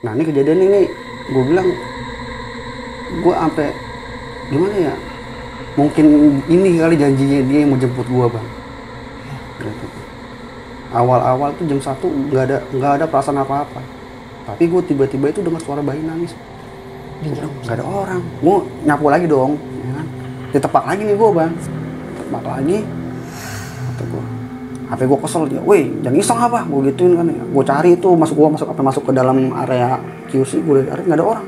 Nah ini kejadian ini gue bilang, gue sampai gimana ya, mungkin ini kali janjinya dia yang mau jemput gue bang. Gitu. Awal-awal tuh jam 1 nggak ada perasaan apa-apa, tapi gue tiba-tiba itu dengar suara bayi nangis. Nggak ada orang, gue nyapu lagi dong, ya kan? Ditepak lagi nih gue bang, tepak lagi, kata gue, HP gue kesel dia, weh jangan iseng apa, gue gituin kan ya. Gue cari itu masuk ke dalam area QC, gue cari nggak ada orang,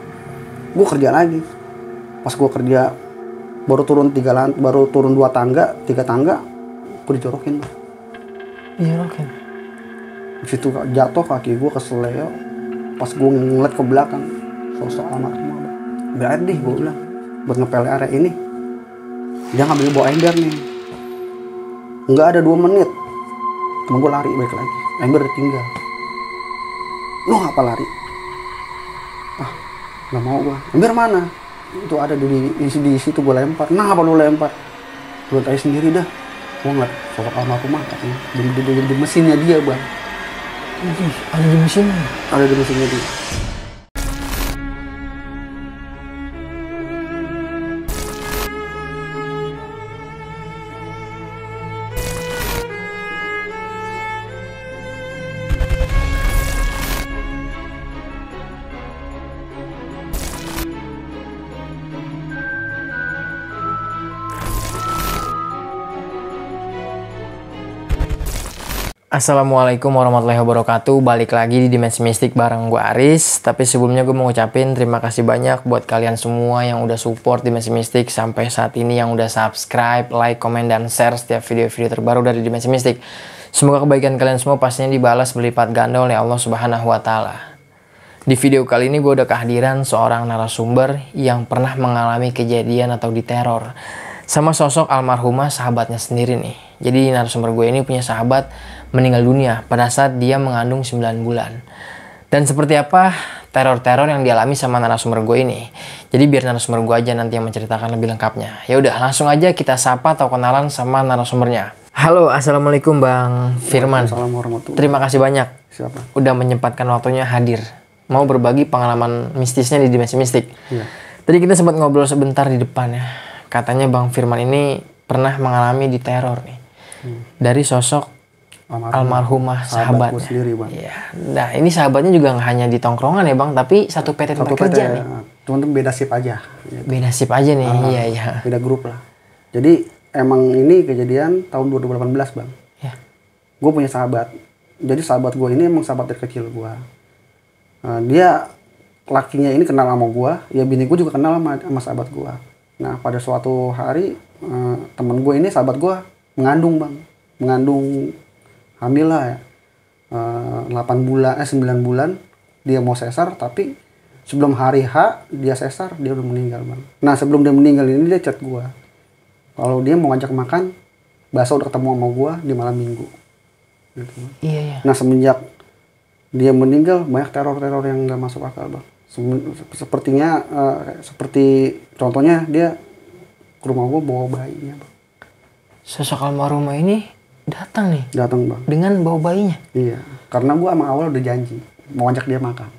gue kerja lagi. Pas gue kerja baru turun 2 tangga, 3 tangga, gue dijorokin bang. Dijorokin? Di situ jatuh kaki gue keseleo, pas gue ngeliat ke belakang sosok almarhumah bang. Biar deh gue bilang buat ngepel area ini. Dia ngambil bawa ember nih, nggak ada 2 menit temen gue lari balik lagi, ember ditinggal. Lu ngapa lari? Ah nggak mau gue, ember mana? Itu ada di situ, gue lempar. Nah apa lu lempar? Lu tahu sendiri dah. Gue ngeliat sosok almarhumah katanya di mesinnya dia bang. Ada di mesinnya? Ada di mesinnya dia. Assalamualaikum warahmatullahi wabarakatuh. Balik lagi di Dimensi Mistik bareng gue Aris. Tapi sebelumnya gue mau ngucapin terima kasih banyak buat kalian semua yang udah support Dimensi Mistik sampai saat ini, yang udah subscribe, like, komen, dan share setiap video-video terbaru dari Dimensi Mistik. Semoga kebaikan kalian semua pastinya dibalas berlipat ganda oleh Allah Subhanahu wa Ta'ala. Di video kali ini gue udah kehadiran seorang narasumber yang pernah mengalami kejadian atau diteror sama sosok almarhumah sahabatnya sendiri nih. Jadi narasumber gue ini punya sahabat meninggal dunia pada saat dia mengandung 9 bulan. Dan seperti apa teror-teror yang dialami sama narasumber gue ini. Jadi biar narasumber gue aja nanti yang menceritakan lebih lengkapnya. Ya udah, langsung aja kita sapa atau kenalan sama narasumbernya. Halo, assalamualaikum Bang Firman. Assalamualaikum warahmatullahi. Terima kasih banyak. Siapa? Udah menyempatkan waktunya hadir. Mau berbagi pengalaman mistisnya di Dimensi Mistik. Iya. Tadi kita sempat ngobrol sebentar di depan ya. Katanya Bang Firman ini pernah mengalami diteror nih. Dari sosok almarhumah sahabatnya. Sendiri, bang. Iya. Nah ini sahabatnya juga nggak hanya di tongkrongan ya Bang, tapi satu PT tempat kerja nih. Cuman beda shift aja. Gitu. Beda shift aja nih, iya. Beda grup lah. Jadi emang ini kejadian tahun 2018 bang. Ya. Gue punya sahabat. Jadi sahabat gue ini emang sahabat dari kecil gue. Dia lakinya ini kenal sama gue, ya bini gue juga kenal sama sahabat gue. Nah pada suatu hari temen gue ini, sahabat gue, mengandung bang. Mengandung hamil lah ya. 9 bulan dia mau sesar, tapi sebelum hari H dia sesar, dia udah meninggal bang. Nah sebelum dia meninggal ini dia chat gue kalau dia mau ngajak makan bakso, udah ketemu sama gue di malam minggu gitu. Iya. Nah semenjak dia meninggal banyak teror-teror yang gak masuk akal bang. Sepertinya seperti contohnya dia ke rumah gue bawa bayinya bang. Sosok almarhumah ini datang bang dengan bawa bayinya. Iya, karena gue emang awal udah janji mau ajak dia makan.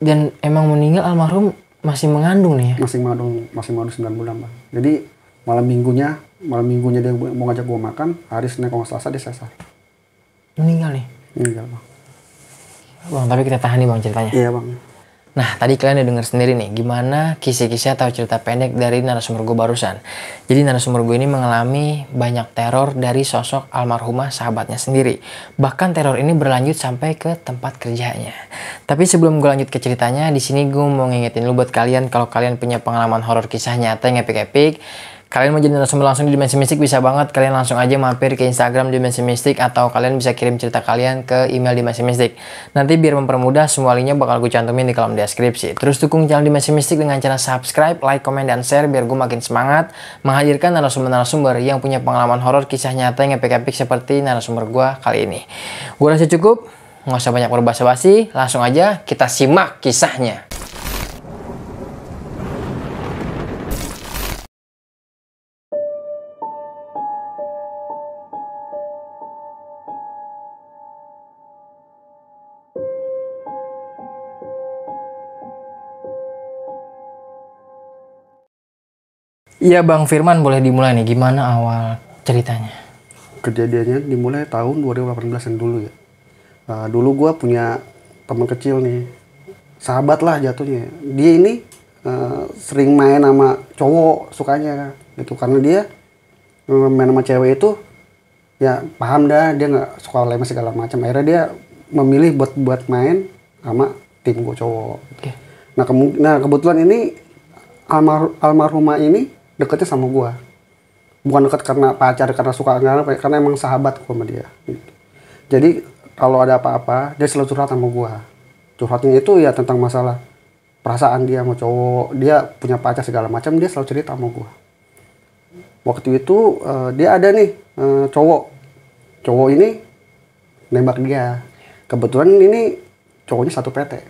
Dan emang meninggal almarhum masih mengandung nih ya? Masih mengandung 9 bulan bang. Jadi malam minggunya dia mau ngajak gue makan, hari Senin kalau nggak Selasa dia sesar. Meninggal nih? Meninggal bang. Bang, tapi kita tahan nih bang ceritanya. Iya bang. Nah, tadi kalian udah denger sendiri nih gimana kisah-kisah atau cerita pendek dari narasumber gue barusan. Jadi narasumber gue ini mengalami banyak teror dari sosok almarhumah sahabatnya sendiri. Bahkan teror ini berlanjut sampai ke tempat kerjanya. Tapi sebelum gue lanjut ke ceritanya, di sini gue mau ngingetin lu buat kalian kalau kalian punya pengalaman horor kisah nyata yang epic-epic, kalian mau jadi narasumber langsung di Dimensi Mistik bisa banget. Kalian langsung aja mampir ke Instagram Dimensi Mistik atau kalian bisa kirim cerita kalian ke email Dimensi Mistik. Nanti biar mempermudah semua linknya bakal gue cantumin di kolom deskripsi. Terus dukung channel Dimensi Mistik dengan cara subscribe, like, komen, dan share biar gue makin semangat menghadirkan narasumber-narasumber yang punya pengalaman horor kisah nyata yang epic-epic seperti narasumber gue kali ini. Gue rasa cukup, nggak usah banyak berbahasa-basi, langsung aja kita simak kisahnya. Iya Bang Firman, boleh dimulai nih, gimana awal ceritanya? Kejadiannya dimulai tahun 2018 yang dulu ya. Dulu gue punya teman kecil nih, sahabat lah jatuhnya. Dia ini sering main sama cowok sukanya gitu, karena dia main sama cewek itu ya paham dah, dia nggak suka lemes segala macam. Akhirnya dia memilih buat main sama tim gue cowok. Oke. Nah kebetulan ini almarhumah ini deketnya sama gue. Bukan dekat karena pacar, karena suka, karena emang sahabat gue sama dia. Jadi kalau ada apa-apa dia selalu curhat sama gue. Curhatnya itu ya tentang masalah perasaan dia sama cowok, dia punya pacar segala macam, dia selalu cerita sama gue. Waktu itu dia ada nih cowok ini nembak dia. Kebetulan ini cowoknya satu PT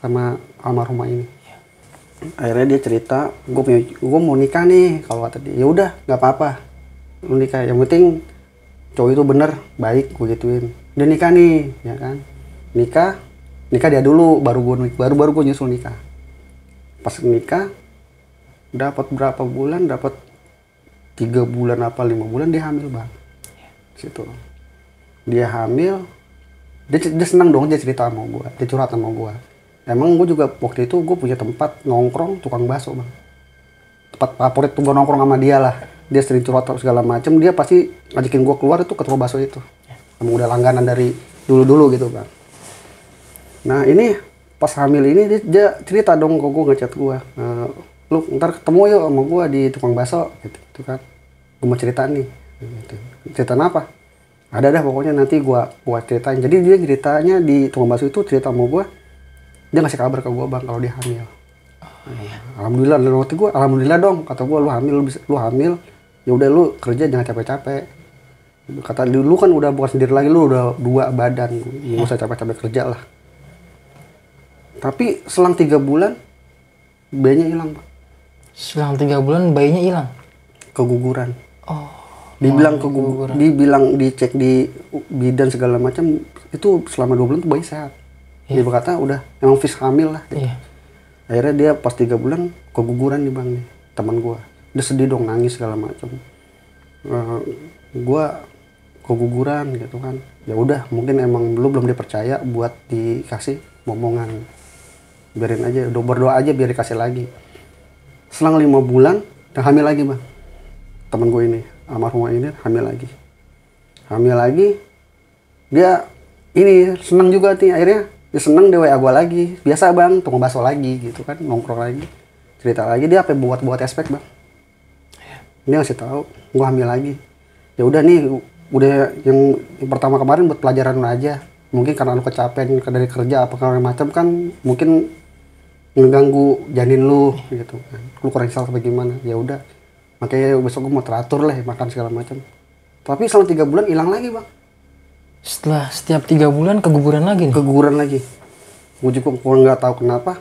sama almarhumah ini. Akhirnya dia cerita, gue mau nikah nih. Kalau kata dia, ya udah nggak apa-apa, lu nikah, yang penting cowok itu bener baik, gue gituin. Dia nikah nih, ya kan, nikah dia dulu, baru gue nyusul nikah. Pas nikah dapat berapa bulan, dapat 3 bulan apa 5 bulan dia hamil bang. Situ dia hamil, dia senang dong, dia cerita sama gue, dia curhat sama gue. Emang gue juga waktu itu gue punya tempat nongkrong tukang bakso bang. Tempat favorit tuh gue nongkrong sama dia lah. Dia sering curhat segala macem, dia pasti ngajakin gue keluar itu ke tukang bakso itu. Emang udah langganan dari dulu gitu bang. Nah ini pas hamil ini dia cerita dong ke gue, ngechat gue. Lu ntar ketemu yuk sama gue di tukang bakso gitu kan. Gue mau cerita nih. Gitu. Cerita apa? Ada dah pokoknya, nanti gue ceritain. Jadi dia ceritanya di tukang bakso itu cerita sama gue. Dia ngasih kabar ke gue bang kalau dia hamil. Alhamdulillah, dalam hati gue alhamdulillah dong, kata gue, lu hamil ya udah lu kerja jangan capek-capek. Kata dulu kan udah bukan sendiri lagi, lu udah 2 badan, nggak usah capek-capek kerja lah. Tapi selang 3 bulan bayinya hilang bang. Selang 3 bulan bayinya hilang? Keguguran. Oh. Dibilang dicek di bidan segala macam, itu selama 2 bulan tuh bayi sehat. Dia berkata udah emang fix hamil lah. Gitu. Iya. Akhirnya dia pas 3 bulan keguguran nih bang nih, teman gue. Dia sedih dong, nangis segala macam. Gue keguguran gitu kan. Ya udah, mungkin emang belum dipercaya buat dikasih momongan. Biarin aja, berdoa aja biar dikasih lagi. Selang 5 bulan udah hamil lagi bang. Teman gue ini, almarhumah ini hamil lagi. Dia ini senang juga nih, akhirnya dia seneng, dia WA gue lagi, biasa bang, tukang bakso lagi gitu kan, nongkrong lagi, cerita lagi. Dia apa buat aspek bang, dia ngasih tahu gue hamil lagi. Ya udah nih, udah yang pertama kemarin buat pelajaran aja, mungkin karena lu kecapean dari kerja apa segala macam kan, mungkin ngeganggu janin lu gitu kan, lu kurang istirahat bagaimana. Ya udah, makanya besok gue mau teratur lah makan segala macam. Tapi selama 3 bulan hilang lagi bang. Setelah setiap 3 bulan keguguran lagi nih? Keguguran lagi. Gue juga kurang nggak tahu kenapa.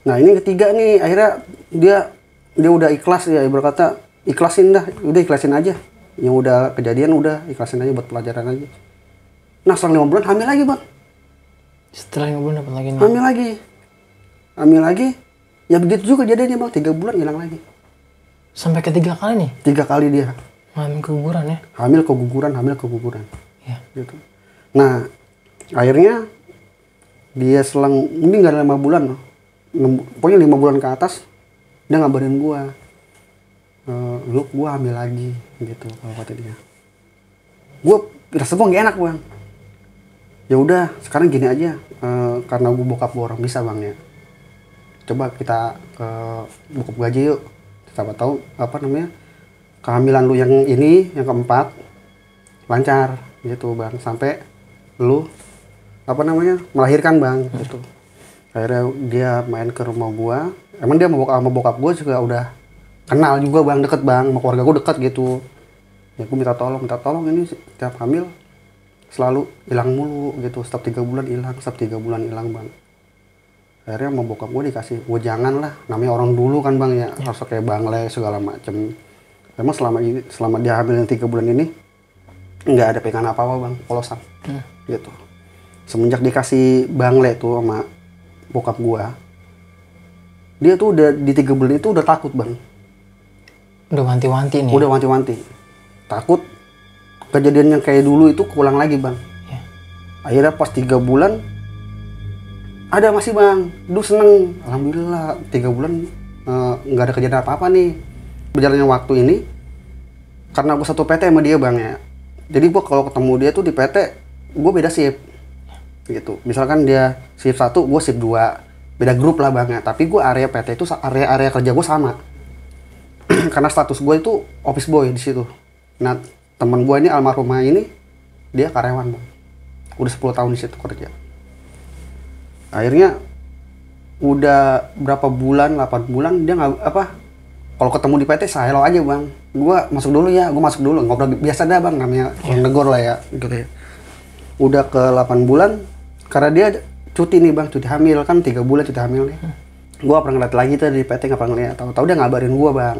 Nah ini ketiga nih, akhirnya dia udah ikhlas ya, berkata ikhlasin dah, udah ikhlasin aja. Yang udah kejadian udah ikhlasin aja buat pelajaran aja. Nah setelah 5 bulan hamil lagi bang. Setelah 5 bulan dapat lagi nih? Hamil lagi. Ya begitu juga jadinya bang, 3 bulan hilang lagi. Sampai ke 3 kali nih? 3 kali dia. Hamil keguguran ya? Hamil keguguran. Ya. Gitu. Nah akhirnya dia selang ini nggak ada 5 bulan, pokoknya 5 bulan ke atas dia ngabarin gua, lu gua hamil lagi gitu kalau kata dia. Gua rasa gua nggak enak bang. Ya udah sekarang gini aja, karena gua bokap gua orang bisa bang ya, coba kita ke bokap gua aja yuk, siapa tahu apa namanya kehamilan lu yang ini yang keempat lancar gitu bang, sampai lu apa namanya melahirkan bang gitu. Akhirnya dia main ke rumah gua, emang dia sama bokap gua juga udah kenal juga bang, deket bang, sama keluarga gua deket gitu. Ya gua minta tolong ini setiap hamil selalu hilang mulu gitu, setiap 3 bulan hilang bang. Akhirnya sama bokap gua dikasih, gua jangan lah, namanya orang dulu kan bang ya, harus kayak bangle segala macem. Emang selama dia hamil yang 3 bulan ini nggak ada pegangan apa-apa bang, polosan gitu. Semenjak dikasih bangle tuh sama bokap gua, dia tuh udah di 3 bulan itu udah takut bang. Udah wanti-wanti nih. Udah wanti-wanti. Takut kejadian yang kayak dulu itu keulang lagi bang. Ya. Akhirnya pas 3 bulan ada masih bang. Duh seneng, alhamdulillah 3 bulan nggak ada kejadian apa-apa nih. Berjalannya waktu ini karena gue satu PT sama dia bang ya. Jadi gue kalau ketemu dia tuh di PT gue beda shift gitu. Misalkan dia shift 1, gue shift 2, beda grup lah bang ya. Tapi gue area PT itu area kerja gue sama. Karena status gue itu office boy di situ. Nah teman gue ini almarhumah ini dia karyawan bang. Udah 10 tahun di situ kerja. Akhirnya udah berapa bulan, 8 bulan dia nggak kalau ketemu di PT saya hello aja bang. Gue masuk dulu ya, gue masuk dulu ngobrol biasa dah bang, namanya orang negor lah ya gitu ya. Udah ke 8 bulan karena dia cuti nih bang, cuti hamil kan 3 bulan cuti hamil nih. Gue pernah ngeliat lagi tuh di PT, nggak pernah ngeliat. Tahu dia ngabarin gue bang,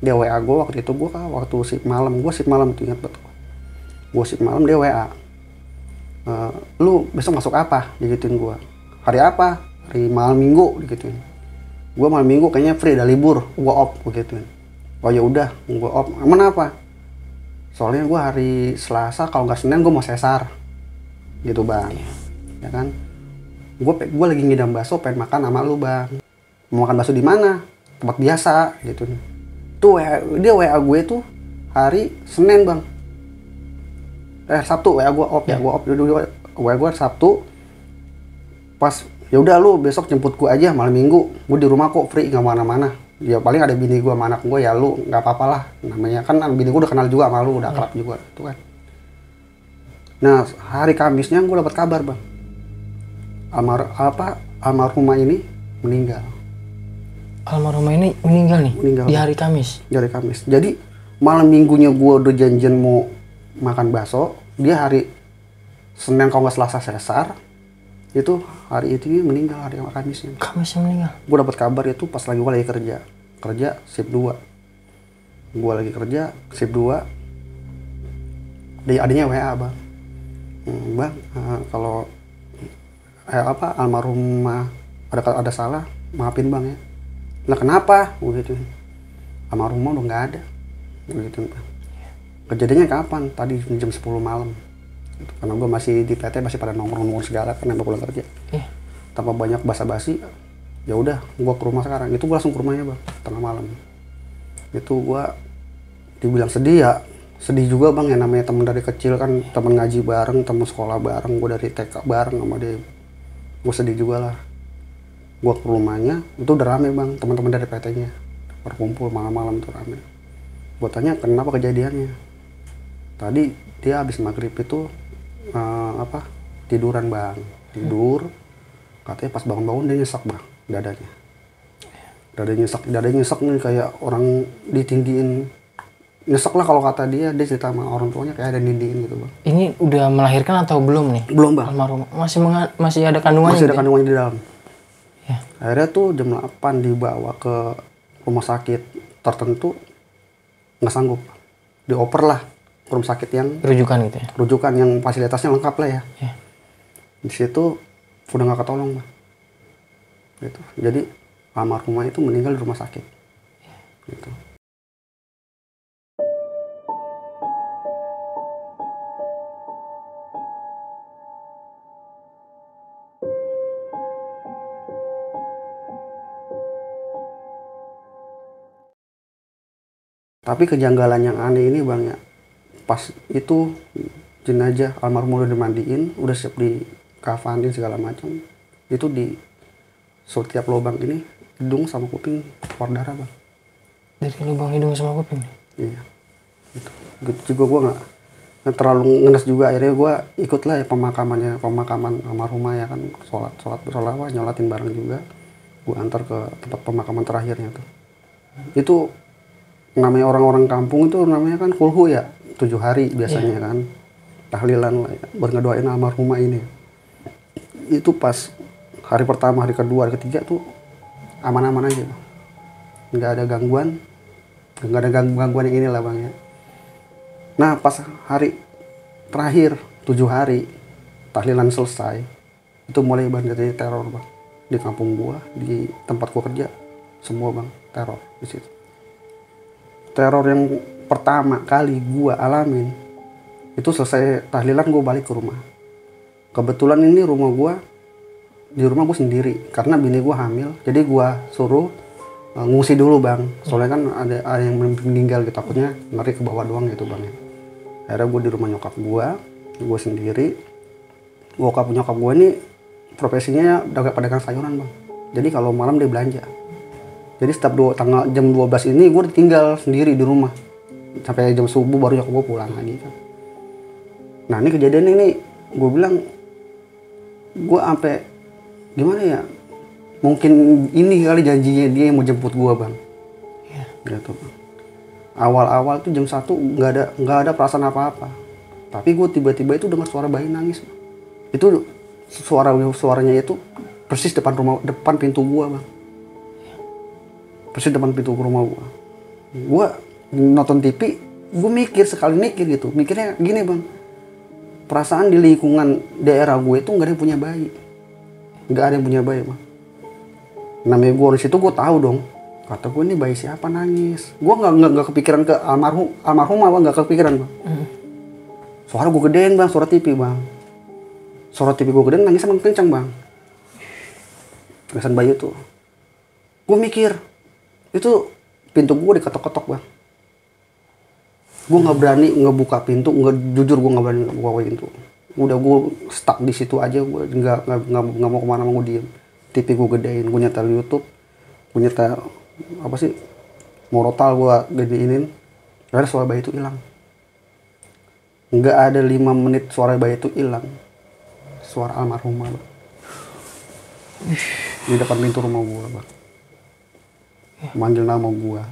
dia WA gue waktu itu. Gue kan waktu shift malam, gue shift malam tuh ingat betul. Gue shift malam, dia WA, lu besok masuk apa, digituin gue. Hari apa? Hari malam minggu, digituin. Gue malam minggu kayaknya free, ada libur, gue off, begituin. Oh ya udah, gue off. Emang apa? Soalnya gue hari Selasa kalau nggak Senin gue mau sesar, gitu bang. Ya kan? Gue lagi ngidam bakso, pengen makan sama lu bang. Mau makan bakso di mana? Tempat biasa, gitu. Tuh dia WA gue tuh hari Senin bang. Sabtu WA gue off ya, gue off dulu. WA gue Sabtu. Pas ya udah lu besok jemput gue aja malam minggu, gue di rumah kok free, nggak mana-mana. Ya paling ada bini gue sama anak gue, ya lu nggak apa-apa lah, namanya kan bini gue udah kenal juga sama lu, udah akrab juga itu kan. Nah hari Kamisnya gue dapat kabar bang, almarhumah ini meninggal. Almarhumah ini meninggal nih? Meninggal di hari Kamis? Di hari Kamis. Jadi malam minggunya gue udah janjian mau makan bakso, dia hari Senin kalau nggak Selasa sesar. Itu hari itu dia meninggal, hari Kamisnya. Kamisnya meninggal? Gue dapat kabar itu pas lagi gue lagi kerja shift 2. Gue lagi kerja shift 2. Dia adanya WA bang. Bang, kalau almarhumah ada salah, maafin bang ya. Lah kenapa? Gue gitu. Almarhumah udah nggak ada. Gue gitu bang. Kejadiannya kapan? Tadi jam 10 malam. Karena gue masih di PT, masih pada nongkrong segala kan sampai pulang kerja. Tanpa banyak basa-basi, ya udah gue ke rumah sekarang. Itu gue langsung ke rumahnya bang, tengah malam. Itu gue dibilang sedih ya, sedih juga bang ya, namanya temen dari kecil kan, temen ngaji bareng, temen sekolah bareng, gue dari TK bareng sama dia. Gue sedih juga lah. Gue ke rumahnya, itu udah rame bang, teman-teman dari PT-nya berkumpul malam-malam tuh rame. Gue tanya kenapa kejadiannya. Tadi dia habis maghrib itu tiduran bang, tidur. Katanya pas bangun-bangun dia nyesek bang, dadanya nyesek nih kayak orang ditindiin. Nyesek lah kalau kata dia cerita sama orang tuanya kayak ada nindiin gitu bang. Ini udah melahirkan atau belum nih? Belum bang. Almarhum masih ada kandungannya? Masih ada kandungannya di dalam. Ya. Akhirnya tuh jam 8 dibawa ke rumah sakit tertentu, nggak sanggup, dioper lah ke rumah sakit yang rujukan gitu ya? Rujukan yang fasilitasnya lengkap lah ya. Ya. Di situ udah nggak ketolong bang. Gitu. Jadi almarhumah itu meninggal di rumah sakit. Gitu. Tapi kejanggalan yang aneh ini bang ya, pas itu jenazah almarhum udah dimandiin, udah siap dikafanin segala macam, itu di setiap lubang ini hidung sama kuping keluar darah bang. Dari lubang hidung sama kuping? Iya. Gitu juga gue nggak terlalu ngenes juga. Akhirnya gue ikut lah ya pemakaman almarhumah ya kan, sholat bersolawat, nyolatin bareng juga. Gue antar ke tempat pemakaman terakhirnya tuh. Itu namanya orang-orang kampung itu namanya kan kulhu ya, 7 hari biasanya kan, tahlilan lah ya, ngedoain almarhumah ini. Itu pas hari pertama, hari kedua, hari ketiga tuh aman-aman aja bang. Nggak ada gangguan yang ini lah bang ya. Nah pas hari terakhir 7 hari tahlilan selesai, itu mulai bang jadi teror bang di kampung gua, di tempat gua kerja, semua bang teror di situ. teror yang pertama kali gue alamin itu selesai tahlilan gue balik ke rumah. Kebetulan ini di rumah gue sendiri karena bini gue hamil, jadi gue suruh ngungsi dulu bang, soalnya kan ada yang meninggal gitu, takutnya ngeri ke bawah doang gitu bang. Akhirnya gue di rumah nyokap gue sendiri. Bokap nyokap gue ini profesinya pedagang sayuran bang, jadi kalau malam dia belanja. Jadi setiap jam 12 ini gue tinggal sendiri di rumah sampai jam subuh, baru nyokap gue pulang lagi kan. Nah ini kejadian ini gue bilang, gue sampai gimana ya, mungkin ini kali janjinya dia yang mau jemput gue bang. Gitu bang. Awal-awal tuh jam 1 nggak ada perasaan apa-apa, tapi gue tiba-tiba itu dengar suara bayi nangis bang. Itu suaranya itu persis depan pintu gue bang, persis depan pintu rumah gue. Gue nonton TV, gue mikirnya gini bang, perasaan di lingkungan daerah gue itu nggak ada yang punya bayi bang. Namanya gue di situ, gue tahu dong, kata gue ini bayi siapa nangis. Gue nggak kepikiran ke almarhumah bang, nggak kepikiran bang. Suara gue gedein bang, suara TV gue gedein, nangis emang kencang bang. Nangisan bayi tuh. Gue mikir itu pintu gue diketok-ketok bang. Gue nggak berani ngebuka pintu, jujur gue nggak berani ngebuka pintu. Udah gue stuck di situ aja, gue nggak mau kemana-mana, gue diem. TV gue gedein, gue nyetel YouTube, gue nyetel apa sih, Morotal gue gedeinin. Akhirnya suara bayi itu hilang. Nggak ada 5 menit suara bayi itu hilang. Suara almarhumah bang. Di depan pintu rumah gue bang, manggil nama gue.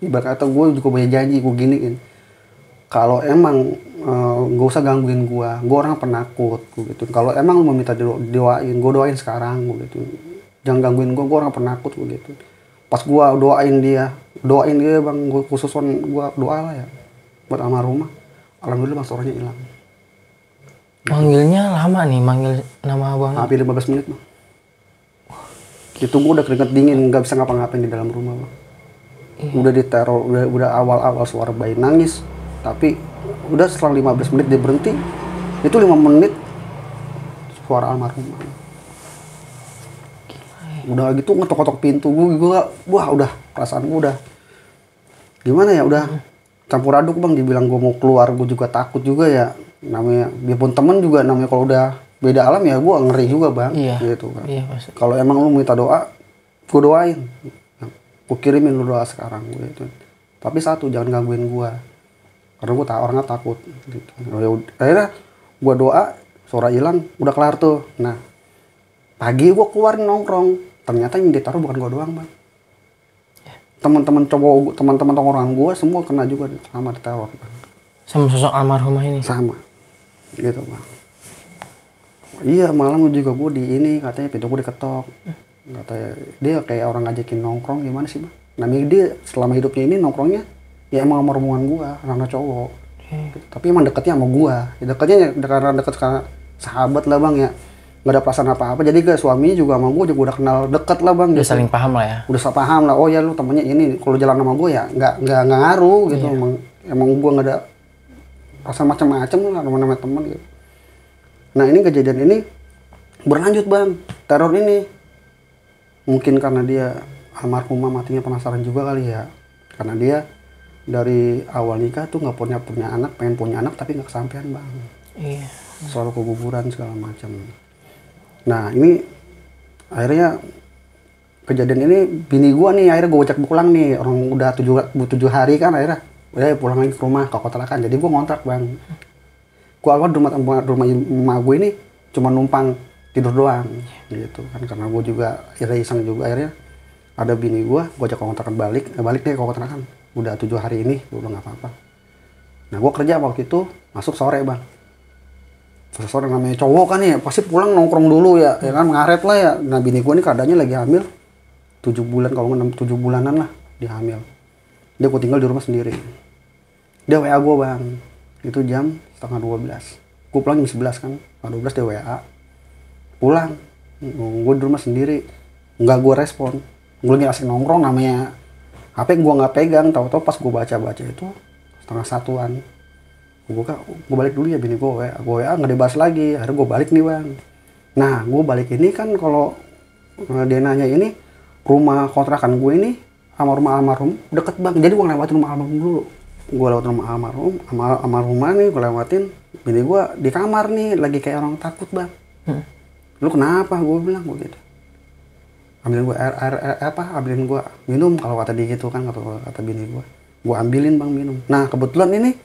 Ibarat kata gue juga punya janji, gue giniin, kalau emang gak usah gangguin gue orang penakut, gue gitu. Kalau emang lu mau minta doain, gue doain sekarang, gue gitu. Jangan gangguin gue orang penakut, gue gitu. Pas gue doain dia bang, gue khususon gue doa lah ya buat almarhumah. Alhamdulillah bang, suaranya hilang. Manggilnya lama nih, manggil nama abang. Hampir 15 menit bang. Itu gue udah keringet dingin, nggak bisa ngapa-ngapain di dalam rumah bang. Udah diteror, udah awal-awal suara bayi nangis, tapi udah setelah 15 menit dia berhenti. Itu 5 menit suara almarhumah. Udah gitu ngetok-ngetok pintu, gue wah udah perasaan gue udah gimana ya, udah campur aduk bang. Dibilang gue mau keluar, gue juga takut juga ya. Namanya biarpun temen juga, namanya kalau udah beda alam ya gue ngeri juga bang. Gitu kan. Kalau emang lu minta doa, gue doain, gue kirimin lu doa sekarang gitu. Tapi satu, jangan gangguin gue, karena gue orangnya takut gitu. Akhirnya gue doa, suara hilang, udah kelar tuh. Nah pagi gue keluar nongkrong, ternyata yang ditaruh bukan gue doang bang. Teman-teman orang gue semua kena juga sama diteror bang. Sama sosok almarhumah ini? Sama gitu bang. Iya, malam juga gue di ini, katanya pintu gue diketok. Katanya dia kayak orang ngajakin nongkrong, gimana sih bang? Namanya dia selama hidupnya ini nongkrongnya ya emang sama rombongan gue, anak cowok. Tapi emang deketnya sama gue. Ya, deketnya karena deket karena sahabat lah bang ya. Gak ada perasaan apa-apa, jadi ke suaminya juga sama gue juga udah kenal deket lah bang. Udah gitu. Saling paham lah ya. Udah paham lah, oh ya lu temennya ini, kalau jalan sama gue ya nggak ngaruh gitu. Emang gue nggak ada rasa macam-macam lah nama-nama teman gitu. Nah ini kejadian ini berlanjut bang, teror ini. Mungkin karena dia almarhumah matinya penasaran juga kali ya. Karena dia dari awal nikah tuh nggak punya anak, pengen punya anak tapi nggak kesampaian bang. Iya. Soal keguguran segala macam. Nah ini akhirnya kejadian ini bini gua nih akhirnya gua ajak pulang nih, orang udah 7 hari kan, akhirnya udah pulang lagi ke rumah ke kontrakan. Jadi gua ngontrak bang. Gua awal rumah emak gue ini cuma numpang tidur doang gitu kan, karena gua juga iseng juga. Akhirnya ada bini gua ajak ke kontrakan, balik nih ke kontrakan. Udah 7 hari ini gua udah nggak apa-apa. Nah gua kerja waktu itu masuk sore bang. Sore namanya cowok kan ya pasti pulang nongkrong dulu ya kan, ngaret lah ya. Nah bini gue ini keadaannya lagi hamil 7 bulan, kalau nggak 7 bulanan lah dia hamil. Dia gue tinggal di rumah sendiri. Dia WA gue bang, itu jam setengah 12. Gue pulang jam 11 kan, setengah 12 dia WA. Pulang, gue di rumah sendiri, nggak gue respon. Gue lagi asik nongkrong, namanya HP gue nggak pegang, tahu-tahu pas gue baca-baca itu 1:30-an. Gue balik dulu ya bini gue WA nggak dibahas lagi. Akhirnya gue balik nih bang. Nah gue balik ini kan kalau dia nanya ini rumah kontrakan gue ini sama rumah almarhum deket bang. Jadi gue lewatin rumah almarhum dulu. Gue lewat rumah almarhumah nih, gue lewatin. Bini gue di kamar nih lagi kayak orang takut bang. Lu kenapa? Gue bilang gue gitu. Ambilin gue ambilin gue minum kalau kata dia gitu kan, kata bini gue. Gue ambilin bang minum. Nah kebetulan ini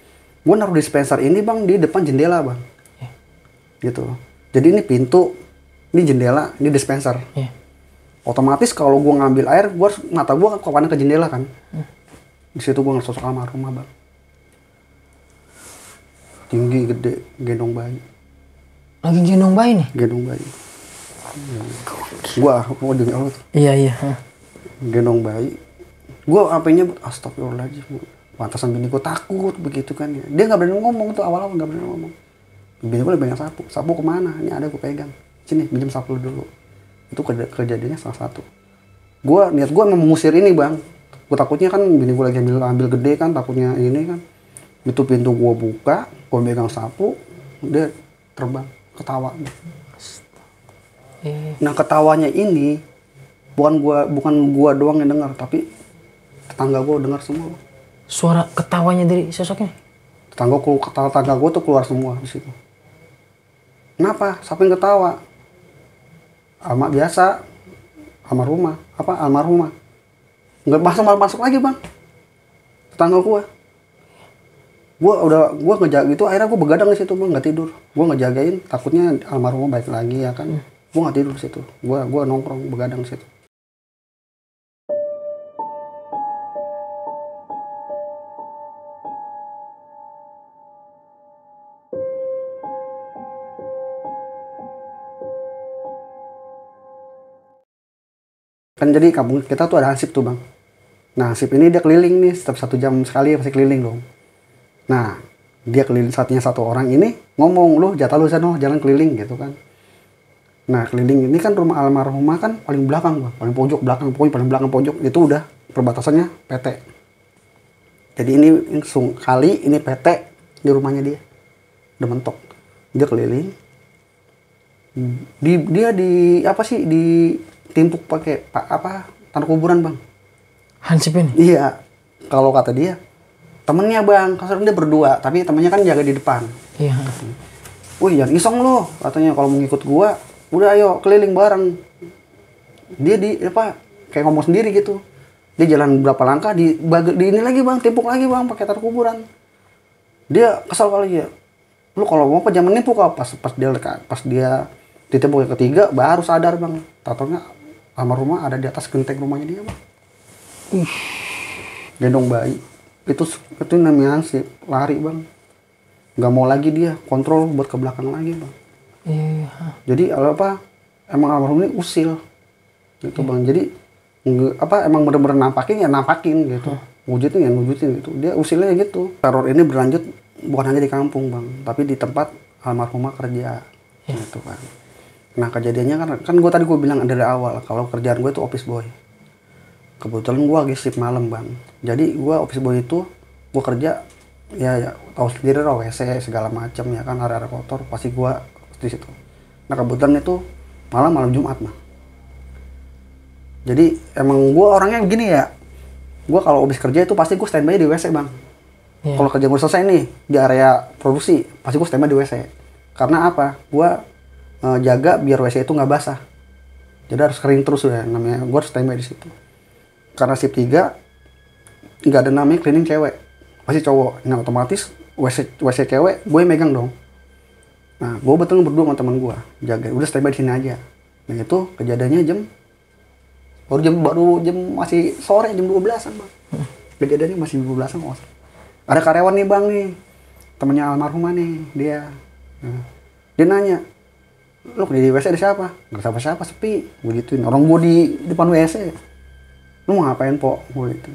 gue naruh dispenser ini bang di depan jendela bang. Gitu. Jadi ini pintu, ini jendela, ini dispenser. Otomatis kalau gue ngambil air, mata gue kepanan ke jendela kan. Di situ gue ngeliat sosok almarhumah bang. Tinggi, gede, gendong bayi. Lagi gendong bayi nih? Gendong bayi. Gua demi Allah. Iya. Gendong bayi. Gua apanya astagfirullahaladzim. Pantasan bini gua takut begitu kan ya. Dia nggak berani ngomong tuh awal-awal nggak berani ngomong. Bini gua lebih banyak sapu. Sapu kemana? Ini ada gua pegang. Sini pinjam sapu dulu. Itu kejadiannya salah satu. Niat gua mengusir ini bang. Gua takutnya kan bini gua lagi ambil gede kan, takutnya ini kan. Itu pintu gua buka, gua pegang sapu, dia terbang ketawa. Nah ketawanya ini bukan gua doang yang dengar, tapi tetangga gua dengar semua. Suara ketawanya dari sosoknya? Tetangga gua tuh keluar semua di situ. Kenapa? Siapa yang ketawa? Biasa almarhumah. Nggak masuk lagi bang. Tetangga gua ngejaga itu, akhirnya gua begadang di situ bang, nggak tidur. Gua ngejagain, takutnya almarhumah balik lagi ya kan. Gue nggak tidur di situ, gue nongkrong begadang di situ. Kan jadi kampung kita tuh ada hansip tuh bang. Nah hansip ini dia keliling nih, setiap 1 jam sekali pasti keliling dong. Nah dia keliling satu orang ini ngomong, lu jatah lu sana jalan keliling gitu kan. Nah keliling ini kan rumah almarhumah kan paling belakang bang, paling pojok belakang, paling belakang pojok itu udah perbatasannya PT. Jadi ini kali ini PT di rumahnya dia, udah mentok. Dia keliling, dia ditimpuk pakai tanah kuburan bang. Hansip ini? Iya, kalau kata dia temennya bang, kasar dia berdua, tapi temennya kan jaga di depan. Iya. Wih jangan iseng lo, katanya kalau mau ngikut gua. Udah ayo keliling bareng. Dia kayak ngomong sendiri gitu. Dia jalan berapa langkah di ini lagi bang, timpuk lagi bang pakai tanah kuburan. Dia kesal kali ya. Lu kalau mau jangan nimpuk pas dia ditimpuk yang ketiga baru sadar bang. Tatonya almarhumah ada di atas genteng rumahnya dia bang. Gendong bayi. Itu namanya hansip, lari bang. Nggak mau lagi dia kontrol buat ke belakang lagi bang. Iya. Jadi emang almarhum ini usil gitu bang. Jadi emang bener-bener nampakin gitu. Wujudin gitu. Dia usilnya gitu. Teror ini berlanjut bukan hanya di kampung bang, tapi di tempat almarhumah kerja gitu kan. Nah kejadiannya kan gue bilang dari awal kalau kerjaan gue itu office boy. Kebetulan gue lagi shift malam bang. Jadi gue office boy itu gue kerja ya tahu sendiri lah, WC segala macam ya kan, area-area kotor pasti gue di situ. Nah kebetulan itu malam Jumat mah. Jadi emang gue orangnya begini ya. Gue kalau habis kerja itu pasti gue standby di WC bang. Kalau kerja gue selesai nih di area produksi, pasti gue standby di WC. Karena apa? Gue jaga biar WC itu nggak basah. Jadi harus kering terus ya. Namanya gue harus standby di situ. Karena shift 3 nggak ada namanya cleaning cewek, pasti cowok. Nah otomatis WC cewek gue megang dong. Nah, gue betul berdua sama teman gue jaga, udah standby di sini aja. Dan itu kejadiannya baru jam masih sore, jam 12-an bang. Kejadiannya masih 12-an kok. Ada karyawan nih bang nih, temennya almarhumah nih dia. Nah, dia nanya, lu di WC ada siapa? Gak ada siapa-siapa, sepi. Gue gituin, orang gue di depan WC. Lu mau ngapain po? Gue gitu.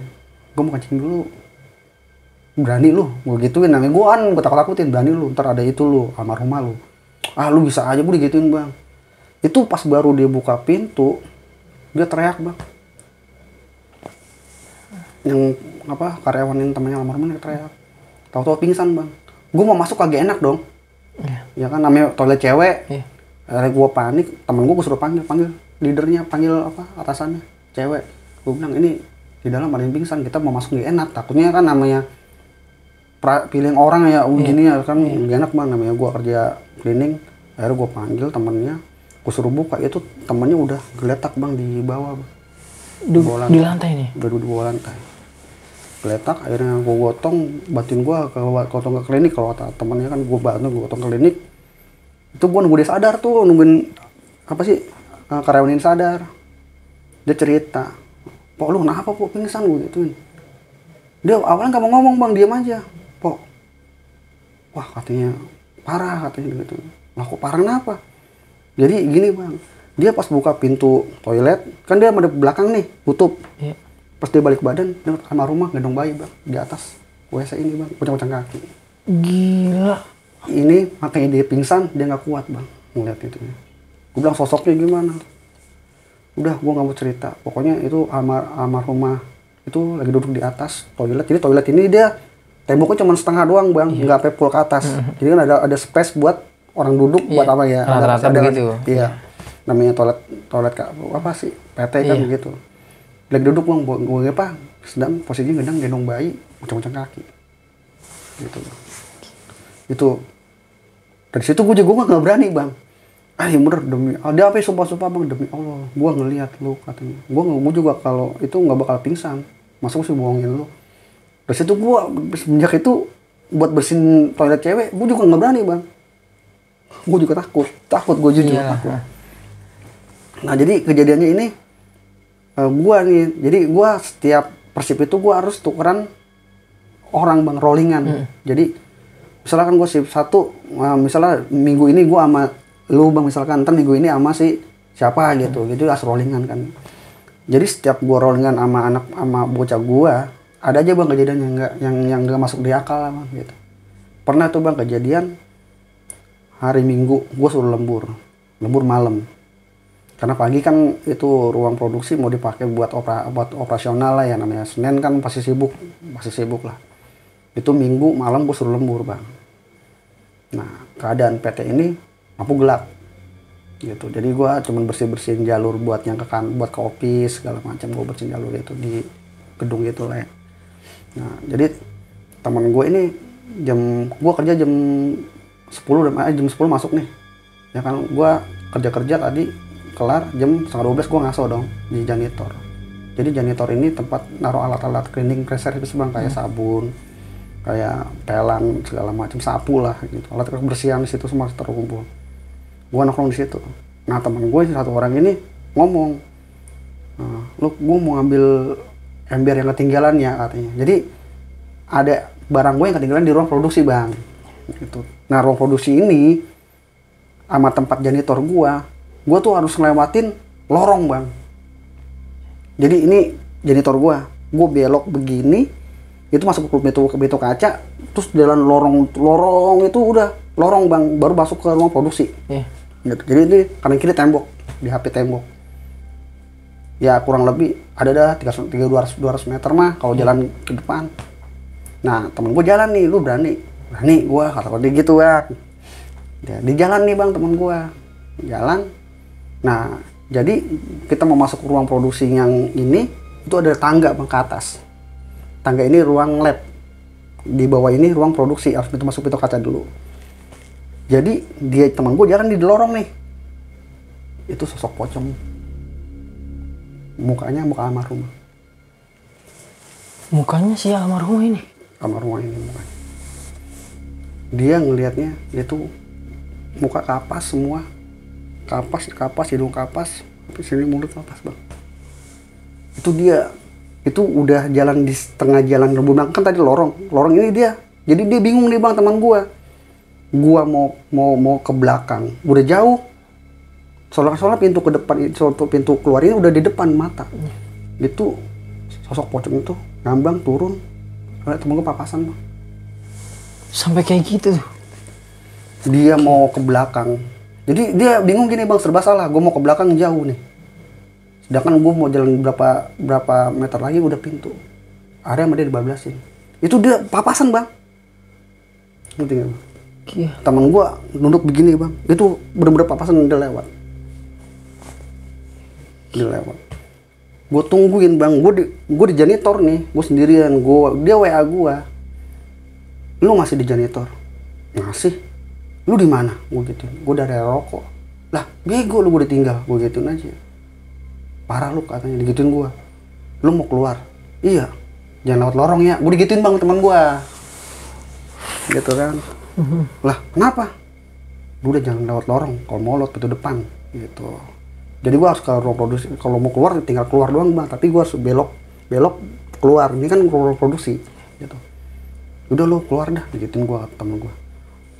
Gue mau kencing dulu. Berani lu, gue gituin, namanya gue takut-takutin, berani lu, ntar ada itu lu, almarhumah lu. Lu bisa aja, gue digituin bang. Itu pas baru dia buka pintu, dia teriak bang. yang apa karyawan yang temannya almarhum ini teriak. Tahu-tahu pingsan bang. Gue mau masuk kagak enak dong. Ya kan namanya toilet cewek. Akhirnya gue panik, temen gue suruh panggil leadernya, panggil apa atasannya, cewek. Gue bilang ini di dalam ada yang pingsan, kita mau masuk nggak enak. Takutnya kan namanya pilih orang ya gini ya kan nggak enak bang, namanya gue kerja cleaning. Akhirnya gue panggil temennya, gue suruh buka, itu temennya udah geletak bang di bawah bang. Di lantai nih? Udah di bawah lantai. Geletak, akhirnya gue gotong, bantuin gue gotong ke klinik. Kalau kata temennya kan gue gotong ke klinik. Itu gue nunggu dia sadar tuh, nungguin apa sih karyawan ini sadar. Dia cerita, "Pok lu kenapa Pok pingsan?" Gue gituin. Dia awalnya gak mau ngomong bang, diam aja. "Pok, wah katanya parah," katanya gitu. "Lah kok parah kenapa?" Jadi gini bang, dia pas buka pintu toilet, kan dia madep belakang nih, tutup. Pas dia balik badan, dia kamar rumah gendong bayi bang, di atas WC ini bang, kucang-kucang kaki. Gila. Ini makanya dia pingsan, dia nggak kuat bang ngeliat itu. Gue bilang sosoknya gimana? Udah, gue nggak mau cerita. Pokoknya itu almarhumah itu lagi duduk di atas toilet. Jadi toilet ini dia temboknya cuma setengah doang bang, nggak sampai full ke atas. Jadi kan ada space buat orang duduk, buat apa ya? Rata-rata begitu. Iya. Namanya toilet apa sih? PT kan begitu. Lagi duduk bang, gue apa? Sedang posisinya gendong bayi, kucang-kucang kaki. Gitu bang. Itu dari situ gue juga nggak berani bang. Ya bener demi ada apa sumpah bang, demi Allah gue ngelihat lu katanya. Gue juga kalau itu nggak bakal pingsan, masa gue sih bohongin lu. Dari situ gue semenjak itu buat bersihin toilet cewek gue juga nggak berani bang. Gue juga takut gue jujur takut. Nah jadi kejadiannya ini jadi gue setiap persib itu gue harus tukeran orang bang, rollingan. Jadi misalkan gue shift 1, misalnya minggu ini gue sama lu bang, misalkan ntar minggu ini sama si siapa gitu, gitu harus rollingan kan. Jadi setiap gue rollingan sama bocah gue, ada aja bang kejadian yang nggak masuk di akal bang gitu. Pernah tuh bang kejadian hari Minggu gue suruh lembur malam, karena pagi kan itu ruang produksi mau dipakai buat operasional lah ya, namanya Senin kan pasti sibuk lah. Itu Minggu malam gue suruh lembur bang. Nah keadaan PT ini lampu gelap gitu, jadi gue cuman bersihin jalur buat yang buat ke office segala macam, gue bersihin jalur itu di gedung gitu lah ya. Nah jadi teman gue ini gue kerja jam 10 masuk nih ya kan, gue kerja tadi kelar jam 11:30 gue ngaso dong di janitor. Jadi janitor ini tempat naruh alat-alat cleaning service bang, kayak sabun, kayak pelan segala macam, sapu lah gitu, alat kebersihan di situ semua terkumpul. Gua nongkrong di situ. Nah teman gue satu orang ini ngomong, "Lu gue mau ngambil ember yang ketinggalan ya," katanya. Jadi ada barang gue yang ketinggalan di ruang produksi bang gitu. Nah ruang produksi ini sama tempat janitor gue tuh harus ngelewatin lorong bang. Jadi ini janitor gue belok begini, itu masuk ke pintu kaca, terus jalan lorong itu udah lorong bang, baru masuk ke ruang produksi. Gitu. Jadi ini kanan kiri tembok, di HP tembok. Ya kurang lebih ada dah 200 meter mah kalau jalan ke depan. Nah temen gue jalan nih, "Lu berani gue," kata dia gitu bang. Ya, di jalan nih bang temen gue jalan. Nah jadi kita mau masuk ruang produksi yang ini, itu ada tangga bang ke atas. Tangga ini ruang lab, di bawah ini ruang produksi, harus masuk pintu kaca dulu. Jadi dia teman gue jalan di lorong nih, itu sosok pocong, mukanya muka almarhumah. Mukanya si almarhumah ini Mukanya. Dia ngelihatnya itu muka kapas semua, kapas hidung kapas, sini mulut kapas bang. Itu dia. Itu udah jalan di tengah jalan rebunang, kan tadi lorong ini dia. Jadi dia bingung nih bang teman gue. Gua mau ke belakang, udah jauh. Soalnya pintu ke depan, pintu keluar ini udah di depan mata. Itu sosok pocong itu ngambang turun. Temen gue papasan bang. Sampai kayak gitu. Dia mau ke belakang. Jadi dia bingung gini bang, serba salah. Gue mau ke belakang jauh nih. Sedangkan gue mau jalan berapa meter lagi udah pintu. Ada yang dia dibablasin. Itu dia papasan bang. Ngerti nggak, Bang? Iya. Temen gue nunduk begini bang. Itu bener-bener papasan dia lewat. Dia lewat. Gue tungguin bang. Gue di janitor nih. Gue sendirian. Dia WA gue. Lu masih di janitor? Masih. Lu di mana? Gue gituin. Gue dari rokok. Lah bego lu, gue ditinggal. Gue gituin aja. Parah lu katanya, digituin gue. Lu mau keluar? Iya. Jangan lewat lorong ya. Gue digituin bang teman gue. Gitu kan. Lah kenapa? Udah jangan lewat lorong. Kalau mau lewat pintu depan. Gitu. Jadi gue harus ke ruang produksi. Kalau mau keluar tinggal keluar doang bang. Tapi gue harus belok keluar. Ini kan ruang produksi. Gitu. Udah lu keluar dah. Digituin gue temen gue.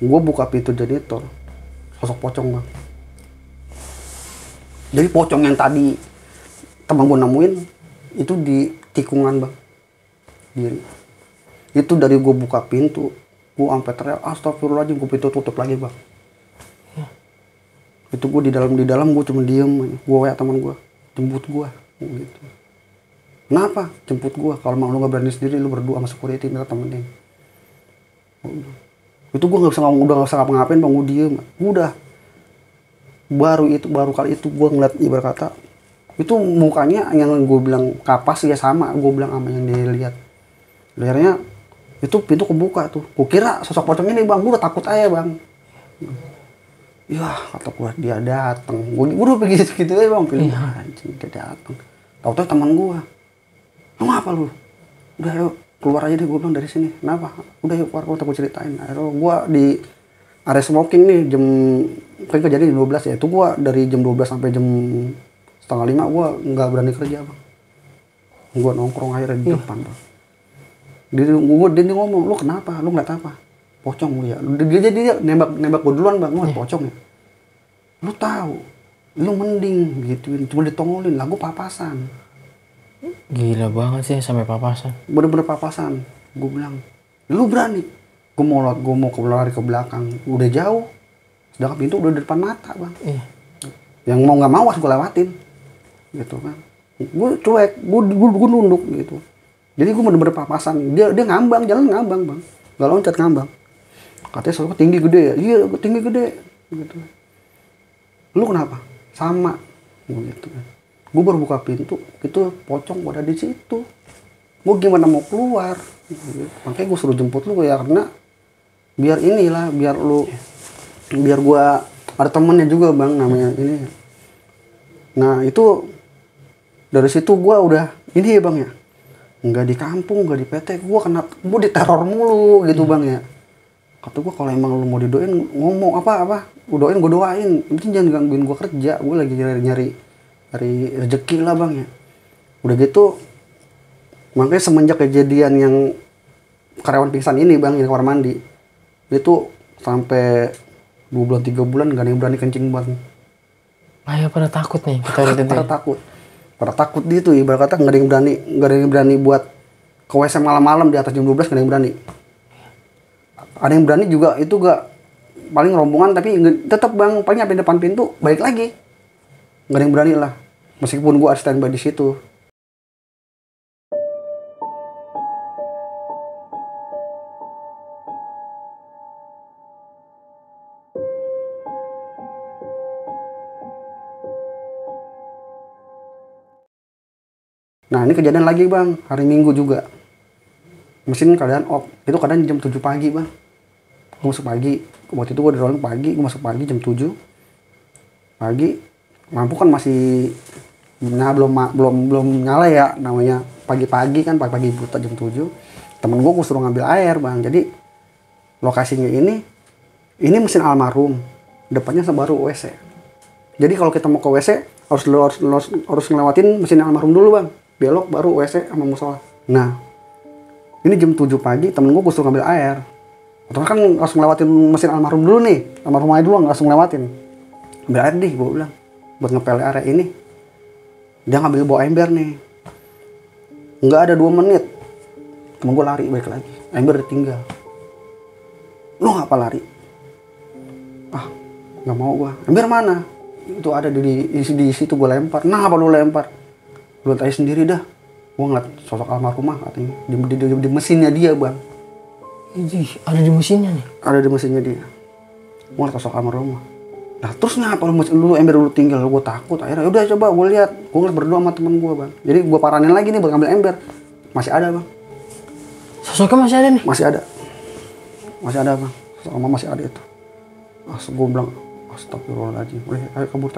Gue buka pintu janitor. Sosok pocong bang. Jadi pocong yang tadi teman gue nemuin itu di tikungan bang, diri. Itu dari gue buka pintu, gue sampai teriak astagfirullahaladzim, gue pintu tutup lagi bang. Itu gue di dalam gue cuma diem, gue WA teman gue, jemput gue, gitu. Kenapa jemput gue? Kalau emang lu nggak berani sendiri, lu berdua sama security minta temenin. Itu gue nggak bisa ngapa-ngapain bang, gue diem, udah. Baru kali itu gue ngeliat ibarat kata itu mukanya yang gue bilang kapas ya sama gue bilang sama yang dia lihat. Akhirnya itu pintu kebuka tuh. Gue kira sosok pocong ini bang, gue udah takut aja bang. Ya kata gue dia datang. Gue udah begitu gitu aja bang, pilih anjing dia datang. Tahu-tahu teman gue. Lu ngapa lu? Udah yuk keluar aja deh, gue bilang dari sini. Kenapa? Udah yuk keluar, gue ceritain. Akhirnya gue di area smoking nih jam kan kejadian jam 12 ya. Itu gue dari jam 12 sampai jam setengah 5 gue nggak berani kerja bang. Gue nongkrong akhirnya di depan bang. Dia ngomong, lu kenapa? Lu ngeliat apa? Pocong ya. Dia nembak gue duluan bang, lu ngeliat pocong ya. Lu tahu, lu mending gituin, cuma ditongolin lah, gue papasan. Gila banget sih sampai papasan. Bener-bener papasan. Gue bilang, lu berani? Gue mau lari ke belakang, udah jauh. Sedangkan pintu udah di depan mata bang. Iya. Yang mau nggak mau harus gue lewatin, gitu kan. Gue cuek, gue nunduk gitu. Jadi gue bener-bener papasan. Dia ngambang, jalan ngambang bang, nggak loncat ngambang. Katanya soalnya tinggi gede ya. Iya tinggi gede, gitu. Lu kenapa? Sama, gitu kan. Gue baru buka pintu, itu pocong pada di situ. Gue gimana mau keluar? Gitu. Makanya gue suruh jemput lu ya, karena biar inilah, biar gue ada temennya juga bang, namanya ini. Nah itu dari situ gue udah ini ya bang ya, nggak di kampung, nggak di PT, gue diteror mulu gitu bang ya. Kata gue kalau emang lu mau didoain ngomong apa doain, gue doain, penting jangan gangguin gue kerja, gue lagi nyari rezeki lah bang ya. Udah gitu makanya semenjak kejadian yang karyawan pingsan ini bang, yang kamar mandi itu sampai 2 bulan 3 bulan gak ada yang berani kencing bang. Ayah pada takut nih kita lihat itu. Pada takut gitu, ibarat kata nggak ada yang berani buat ke WC malam-malam di atas jam 12, nggak ada yang berani. Ada yang berani juga itu gak paling rombongan, tapi tetap bang paling sampai depan pintu balik lagi. Nggak ada yang berani lah, meskipun gua standby di situ. Nah ini kejadian lagi bang, hari Minggu juga. Mesin keadaan off, itu kadang jam 7 pagi bang. Gue masuk pagi, waktu itu gue di rolling pagi, gue masuk pagi jam 7 pagi. Lampu kan masih, nah belum nyala ya, namanya pagi-pagi kan, pagi-pagi buta jam 7. Temen gue suruh ngambil air bang, jadi lokasinya ini mesin almarhum, depannya baru WC. Jadi kalau kita mau ke WC harus ngelewatin mesin almarhum dulu bang, belok baru WC sama musola. Nah ini jam 7 pagi temen gue suruh ngambil air, terus kan langsung ngelewatin mesin almarhum dulu nih, almarhum aja dulu langsung ngelewatin. Ambil air deh gue bilang, buat ngepel area ini. Dia ngambil bawa ember nih, nggak ada 2 menit temen gue lari balik lagi, ember ditinggal. Lu ngapa lari? Ah nggak mau gue. Ember mana? Itu ada di situ, gue lempar. Nah apa lu lempar? Lu tanya sendiri dah. Gue ngeliat sosok almarhumah katanya di mesinnya dia bang. Ih, ada di mesinnya nih. Ada di mesinnya dia. Gue ngeliat sosok almarhumah. Nah terus ngapa lu ember dulu tinggal, gue takut. Akhirnya udah coba gue lihat, gue ngeliat berdua sama temen gue bang. Jadi gue paranin lagi nih buat ngambil ember, masih ada bang. Sosoknya masih ada nih? Masih ada bang, sosok almarhumah masih ada itu. Gue bilang, astagfirullahaladzim, udah ayo kabur.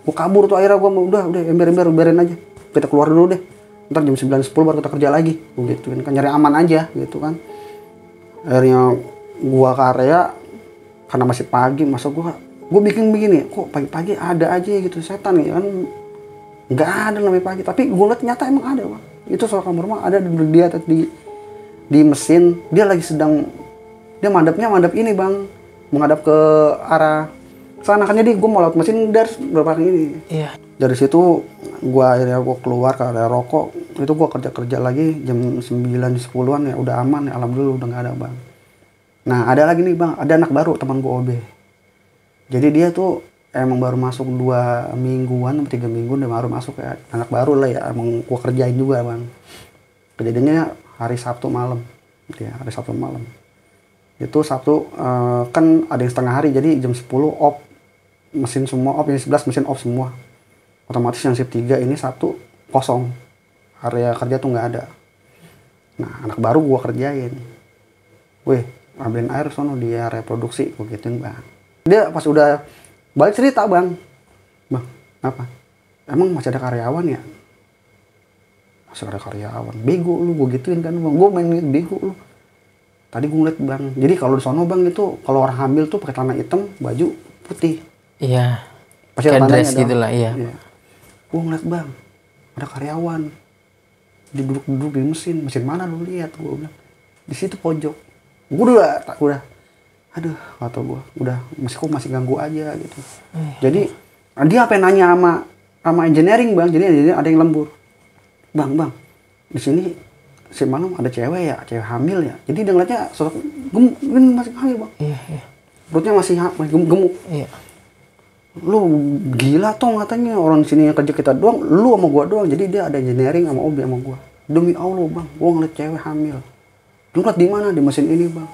Gue kabur tuh akhirnya gue udah ember berin aja. Kita keluar dulu deh, ntar jam 9-10 baru kita kerja lagi. Gue gituin kan, nyari aman aja gitu kan. Akhirnya gue ke area, karena masih pagi, masa gue bikin begini, kok pagi-pagi ada aja gitu setan ya kan. Nggak ada namanya pagi, tapi gue liat nyata emang ada bang. Itu soal kamar rumah ada di mesin, dia lagi sedang, dia mandap ini bang, menghadap ke arah sana kan. Jadi gue mau lewat mesin dari belakang ini. Iya. Dari situ akhirnya gue keluar ke area rokok. Itu gue kerja lagi jam 9-10an ya, udah aman ya, alhamdulillah udah nggak ada bang. Nah ada lagi nih bang, ada anak baru teman gue OB. Jadi dia tuh emang baru masuk 2 mingguan, 3 minggu udah baru masuk ya, anak baru lah ya, emang gue kerjain juga bang. Kejadiannya hari Sabtu malam, ya hari Sabtu malam. Itu Sabtu kan ada yang setengah hari, jadi jam 10 off mesin semua, off yang 11 mesin off semua. Otomatis yang shift 3 ini Sabtu kosong, area kerja tuh nggak ada. Nah anak baru gue kerjain, weh ambilin air sono di area produksi, gue gituin bang. Dia pas udah balik cerita bang, apa? Emang masih ada karyawan ya? Masih ada karyawan, bego lu, gue gituin kan bang. Gue main bego lu. Tadi gue ngeliat bang, jadi kalau di sono bang itu kalau orang hamil tuh pakai celana hitam, baju putih. Iya. Pasti ada Kayak dress tandanya gitu lah, iya. Gue ngeliat bang, ada karyawan, duduk di mesin mana lu lihat? Gue bilang di situ pojok. Gue udah aduh kata gue udah masih ganggu aja gitu. Jadi dia apa yang nanya sama engineering bang, jadi engineering ada yang lembur, bang di sini si Manum ada cewek hamil ya. Jadi dia ngeliatnya sosok masih hamil bang. Iya. Perutnya masih gemuk. Iya. Lu gila toh katanya, orang sini yang kerja kita doang, lu sama gua doang. Jadi dia ada engineering sama OB sama gua. Demi Allah bang, gua ngeliat cewek hamil. Lu ngeliat di mana? Di mesin ini bang.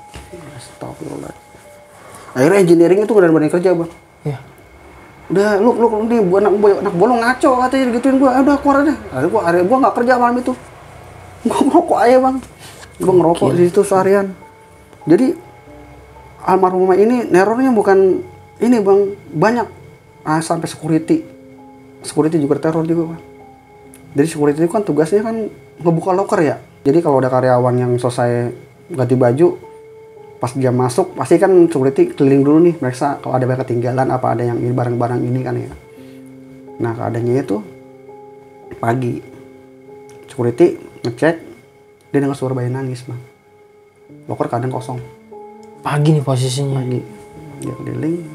Astagfirullah. Akhirnya engineering itu udah banding kerja bang. Iya. Udah lu nih anak bolong ngaco katanya gituin gua. Udah keluar deh. Akhirnya gua nggak kerja malam itu. Gua ngerokok aja bang. Gua ngerokok di situ seharian. Jadi almarhumah ini nerornya bukan ini bang, banyak. Sampai security juga teror juga bang. Jadi security itu kan tugasnya kan ngebuka locker ya. Jadi kalau ada karyawan yang selesai ganti baju, pas dia masuk pasti kan security keliling dulu nih, meriksa kalau ada ketinggalan apa ada yang ini barang-barang ini kan ya. Nah keadaannya itu pagi, security ngecek, dia dengar suara bayi nangis bang. Locker kadang kosong. Pagi nih posisinya. Pagi, dia keliling,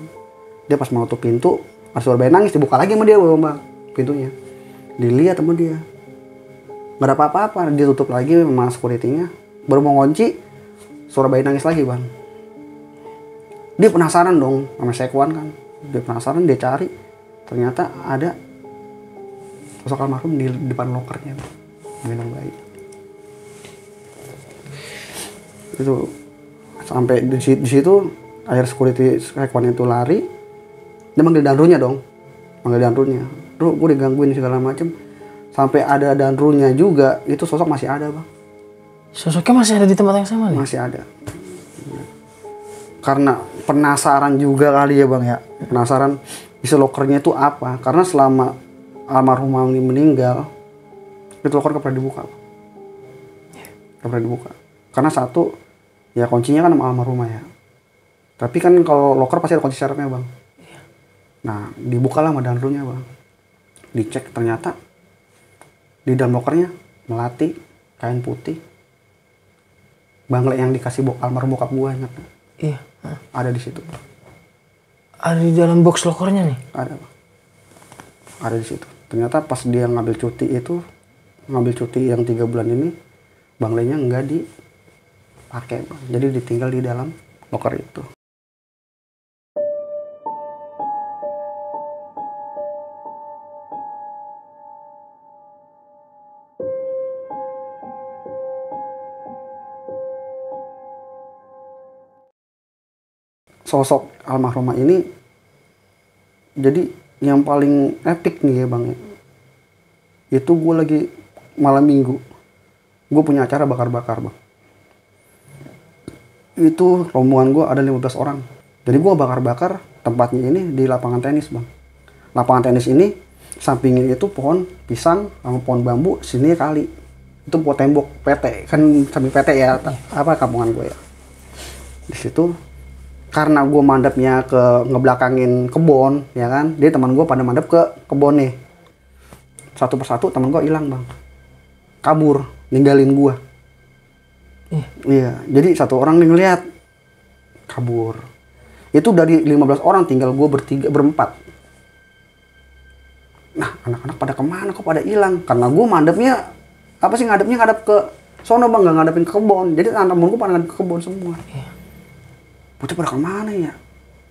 dia pas mau tutup pintu, pas suara bayi nangis dibuka lagi sama dia bang pintunya. Dilihat sama dia, nggak ada apa-apa, dia tutup lagi sama security-nya. Baru mau ngunci, suara bayi nangis lagi bang. Dia penasaran dong sama Sekwan kan, dia penasaran, dia cari, ternyata ada sosok almarhum di depan lokernya, gendong bayi. Itu sampai di situ akhir security Sekwan itu lari, dia manggil danrunya dong, Bro, gue digangguin segala macem. Sampai ada danrunya juga, itu sosok masih ada bang. Sosoknya masih ada di tempat yang sama nih? Masih ada. Karena penasaran juga kali ya bang ya. Penasaran isi lokernya itu apa. Karena selama almarhumah ini meninggal, itu loker gak pernah dibuka. Gak pernah dibuka. Karena satu, ya kuncinya kan sama almarhumah ya. Tapi kan kalau loker pasti ada kunci syaratnya bang. Nah dibukalah sama danrunya bang. Dicek ternyata di dalam lokernya melati, kain putih, bangle yang dikasih almarhum bokap gua ingat. Iya. Ada di situ. Ada di dalam box lokernya nih? Ada bang. Ada di situ. Ternyata pas dia ngambil cuti yang 3 bulan ini, banglenya nggak dipakai bang. Jadi ditinggal di dalam loker itu. sosok almarhumah ini jadi yang paling epic nih ya bang, itu gue lagi malam minggu, gue punya acara bakar-bakar bang. Itu rombongan gue ada 15 orang. Jadi gue bakar-bakar tempatnya ini di lapangan tenis bang. Lapangan tenis ini sampingnya itu pohon pisang sama pohon bambu, sini kali. Itu buat tembok PT, kan samping PT ya, apa kampungan gue ya. Di situ karena gue mandapnya ke ngebelakangin kebon, ya kan. Dia teman gue pada mandap ke kebon nih. Satu persatu teman gue hilang bang, kabur, ninggalin gue. Iya, jadi satu orang nih ngeliat kabur. Itu dari 15 orang tinggal gue berempat. Nah, anak-anak pada kemana kok pada hilang? Karena gue mandapnya ngadep ke sono bang, nggak ngadepin ke kebon. Jadi anak-anak gue pada ngadep ke kebon semua. Bocah pada kemana ya?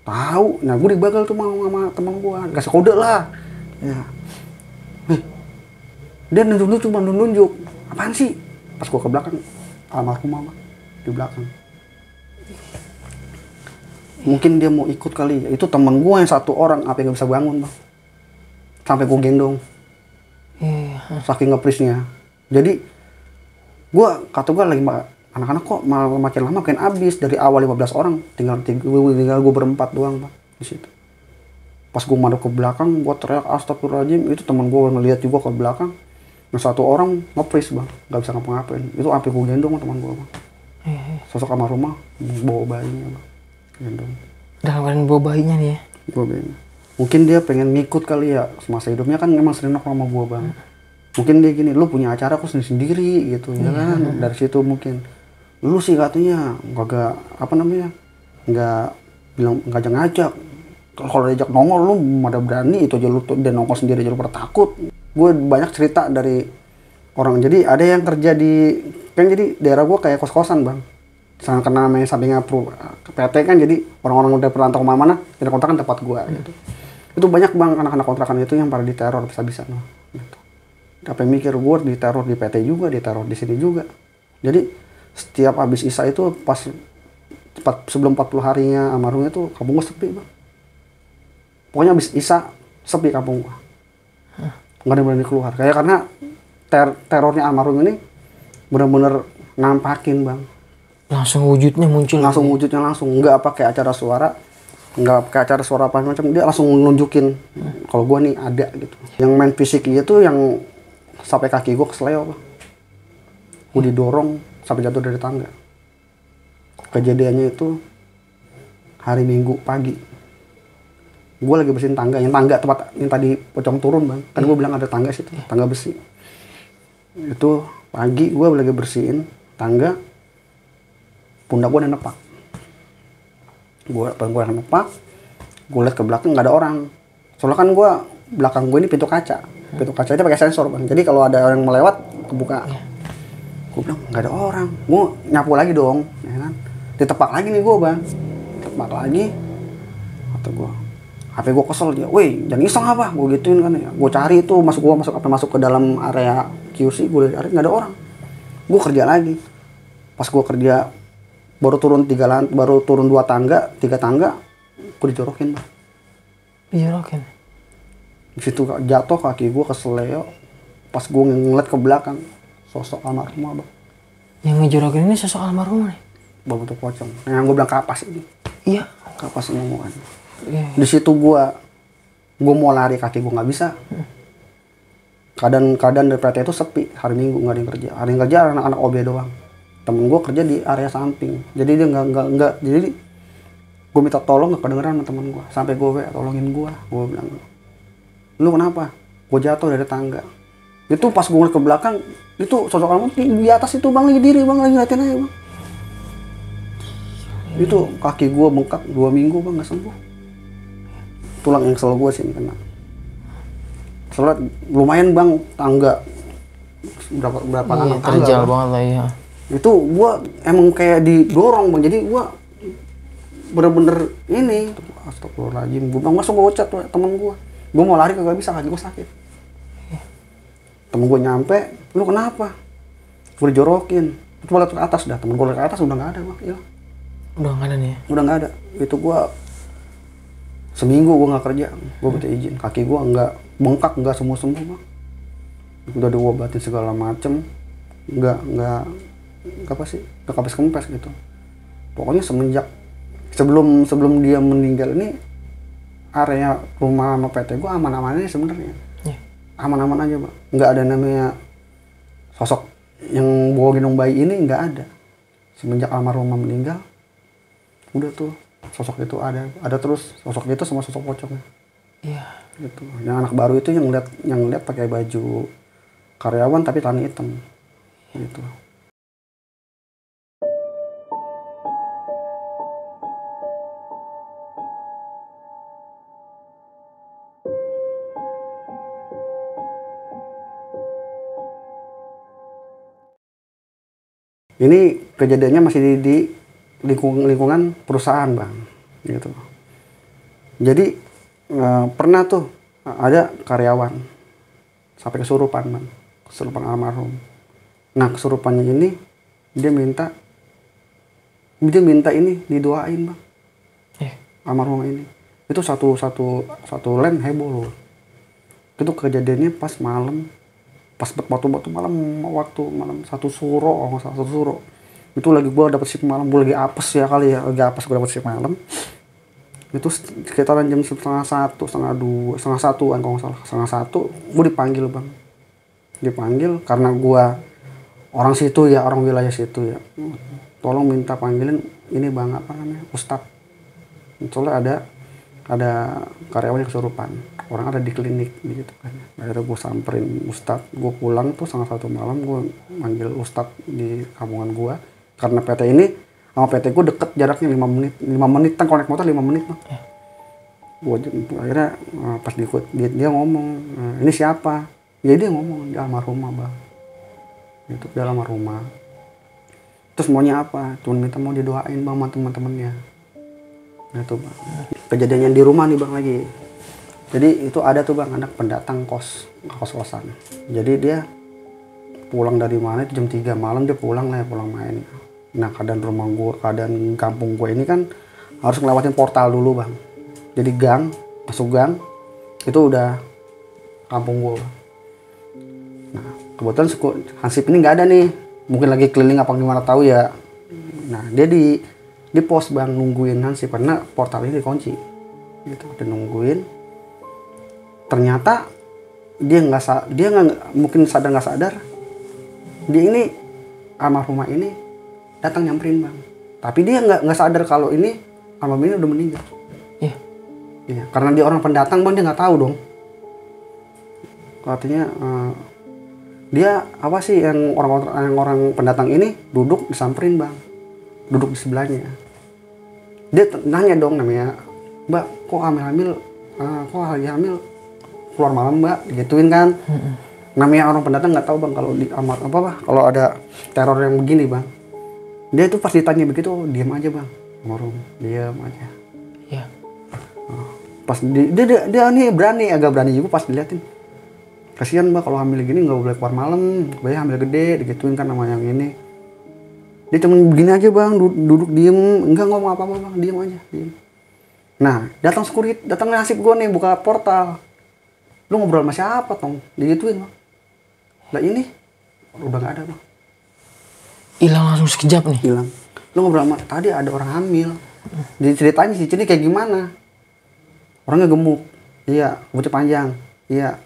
Tahu. Nah, gue dibagal tuh sama teman gue, kasih kode lah. Ya. Dia nunjuk. Apaan sih? Pas gue ke belakang, almarhumah bang, di belakang. Mungkin dia mau ikut kali. Itu teman gue yang satu orang, apa yang gak bisa bangun bang. Sampai gue gendong. Saking ngeprisnya. Jadi kata gue lagi, anak-anak kok makin lama makin abis. Dari awal 15 orang, tinggal gue berempat doang bang di situ. Pas gue madep ke belakang, gue teriak astagfirullahaladzim. Itu teman gue ngeliat juga ke belakang. Nah, satu orang ngepris bang, gak bisa ngapa-ngapain. Itu sampai gue gendong teman gue bang. Sosok almarhumah bawa bayinya bang, gendong. Dalam keadaan bawa bayinya nih ya? Bawa bayinya. Mungkin dia pengen ngikut kali ya, semasa hidupnya kan memang sering nongkrong sama gue bang. Mungkin dia gini, lu punya acara kok sendiri gitu, ya kan? Dari situ mungkin, lu sih katanya nggak bilang ngajak. Kalau diajak nongol lu ada berani, itu aja lu dia nongol sendiri aja lu pada takut. Gue banyak cerita dari orang. Jadi ada yang kerja jadi daerah gue kayak kos-kosan bang. Sangat kenal namanya sampingnya PT kan, jadi orang-orang udah perantau kemana-mana, jadi kontrakan tempat gue gitu. Itu banyak bang anak-anak kontrakan itu yang pada diteror bisa-bisa gitu. Apa yang mikir gue diteror di PT juga, diteror di sini juga. Jadi setiap habis Isya itu sebelum 40 harinya almarhumnya itu kampung gue sepi bang. Pokoknya habis Isya sepi kampung gue. Nggak ada yang berani keluar. Kayak karena terornya almarhum ini benar-benar nampakin bang. Langsung wujudnya muncul. Langsung. Nggak pakai acara suara. Nggak pakai acara suara apa macam. Dia langsung nunjukin kalau gue nih ada gitu. Yang main fisik itu yang sampai kaki gue kesleo bang. Gue didorong sampai jatuh dari tangga. Kejadiannya itu hari Minggu pagi. Gue lagi bersihin tangga, yang tempat yang tadi pocong turun bang. Kan gue bilang ada tangga situ, tangga besi. Itu pagi gue lagi bersihin tangga, pundak gue ada nepak. Gue liat ke belakang nggak ada orang. Soalnya kan belakang gue ini pintu kaca. Pintu kacanya pakai sensor bang. Jadi kalau ada orang melewat kebuka. Gue bilang nggak ada orang. Gue nyapu lagi dong, ya kan. Ditepak lagi nih gue bang. Tepak lagi. Kata gue, HP gue kesel dia. Woi, jangan iseng apa? Gue gituin kan ya. Gue cari itu masuk ke dalam area QC. Gue cari nggak ada orang. Gue kerja lagi. Pas gue kerja baru turun 3 tangga, gue dijorokin bang. Dijorokin? Di situ jatuh kaki gue kesleo. Pas gue ngeliat ke belakang, sosok almarhumah bang. Yang ngejorokin ini sosok almarhumah nih? Berbentuk pocong. Yang gue bilang kapas ini. Iya. Kapas ini kan. Di situ gue mau lari, kaki gue nggak bisa. Keadaan dari PT itu sepi, hari Minggu nggak ada yang kerja. Hari yang kerja anak-anak OB doang. Temen gue kerja di area samping, jadi dia nggak jadi gue minta tolong nggak kedengeran sama temen gue. Sampai gue tolongin gue bilang, lu kenapa? Gue jatuh dari tangga. Itu pas gue ngeliat ke belakang, itu sosok almarhum di atas itu bang, lagi diri bang, lagi ngeliatin aja bang. Itu kaki gue bengkak 2 minggu bang, nggak sembuh. Tulang yang sel gue sini kena. Soalnya lumayan bang, tangga berapa tangga terjal banget lah ya. Itu gue emang kayak didorong bang, jadi gue bener-bener ini. Astagfirullahaladzim, gue bilang langsung gue ucat temen gue mau lari kagak bisa, kaki gue sakit. Temen gue nyampe, lu kenapa? Gue dijorokin. Coba lihat ke atas dah, temen gue lihat ke atas udah nggak ada bang. Ya. Udah nggak ada nih ya? Udah nggak ada. Itu gue seminggu gue nggak kerja, gue minta izin. Kaki gue nggak bengkak, nggak sembuh bang. Udah diobatin segala macem, nggak apa sih, nggak kempes gitu. Pokoknya semenjak sebelum dia meninggal ini, area rumah sama PT gue aman-aman aja sebenarnya. Aman-aman aja bang, nggak ada namanya sosok yang bawa gendong bayi ini, nggak ada. Semenjak almarhumah meninggal, udah tuh sosok itu ada terus sosok itu sama sosok pocongnya. Iya. Gitu. Yang anak baru itu yang lihat pakai baju karyawan tapi celana hitam. Gitu. Ini kejadiannya masih di lingkungan perusahaan bang, gitu. Jadi pernah tuh ada karyawan sampai kesurupan bang, kesurupan almarhum. Nah kesurupannya ini dia minta ini didoain bang, almarhum ini. Itu satu land heboh loh. Itu kejadiannya pas malam. Pas batu-batu malam satu suro itu lagi gua dapet shift malam, gua lagi apes ya kali ya, lagi apes gua dapet shift malam itu sekitaran jam setengah satuan kalau nggak salah, setengah satu gua dipanggil karena gua orang situ ya, orang wilayah situ ya, tolong minta panggilin ini bang apa namanya Ustadz, soalnya ada karyawan yang kesurupan, orang ada di klinik gitu kan. Akhirnya gue samperin Ustadz, gue pulang tuh setengah satu malam, gue manggil Ustadz di kampungan gue karena PT ini sama PT gue deket jaraknya 5 menit kan, kalau naik motor 5 menit mah. Gue akhirnya pas dia ngomong, ini siapa? Ya dia ngomong, dia almarhumah bang, itu dia almarhumah. Terus maunya apa? Cuma minta mau didoain bang sama teman-temannya. Nah itu bang, kejadiannya di rumah nih bang lagi. Jadi itu ada tuh bang, anak pendatang kos-kosan. Jadi dia pulang dari mana itu jam 3 malam dia pulang main. Nah keadaan keadaan kampung gue ini kan harus ngelewatin portal dulu bang. Jadi masuk gang, itu udah kampung gue. Nah kebetulan Hansip ini nggak ada nih, mungkin lagi keliling apa gimana tahu ya. Nah dia di pos bang nungguin Hansip karena portal ini dikunci. Gitu, udah nungguin. Ternyata dia nggak mungkin sadar nggak sadar, dia ini almarhumah ini datang nyamperin bang, tapi dia nggak sadar kalau ini almarhumah ini udah meninggal. Iya, karena dia orang pendatang bang, dia nggak tahu dong. Artinya dia apa sih yang orang pendatang ini duduk disamperin bang, duduk di sebelahnya. Dia nanya dong namanya, mbak kok kok lagi hamil keluar malam mbak, gituin kan. Namanya orang pendatang nggak tahu bang kalau kalau ada teror yang begini bang. Dia itu pas ditanya begitu diam aja bang, diam aja. Iya. Pas dia nih agak berani juga pas diliatin. Kasihan mbak kalau hamil gini nggak boleh keluar malam, bayi hamil gede, digituin kan nama yang ini. Dia cuma begini aja bang, duduk diem, enggak ngomong apa-apa bang, diem aja, diem. Nah datang nasib gue nih buka portal. Lu ngobrol sama siapa tong? Digituin bang. Lah ini udah nggak ada bang. Hilang langsung sekejap nih. Hilang. Lu ngobrol sama tadi ada orang hamil. Diceritanya si Cini kayak gimana? Orangnya gemuk. Iya, rambutnya panjang. Iya.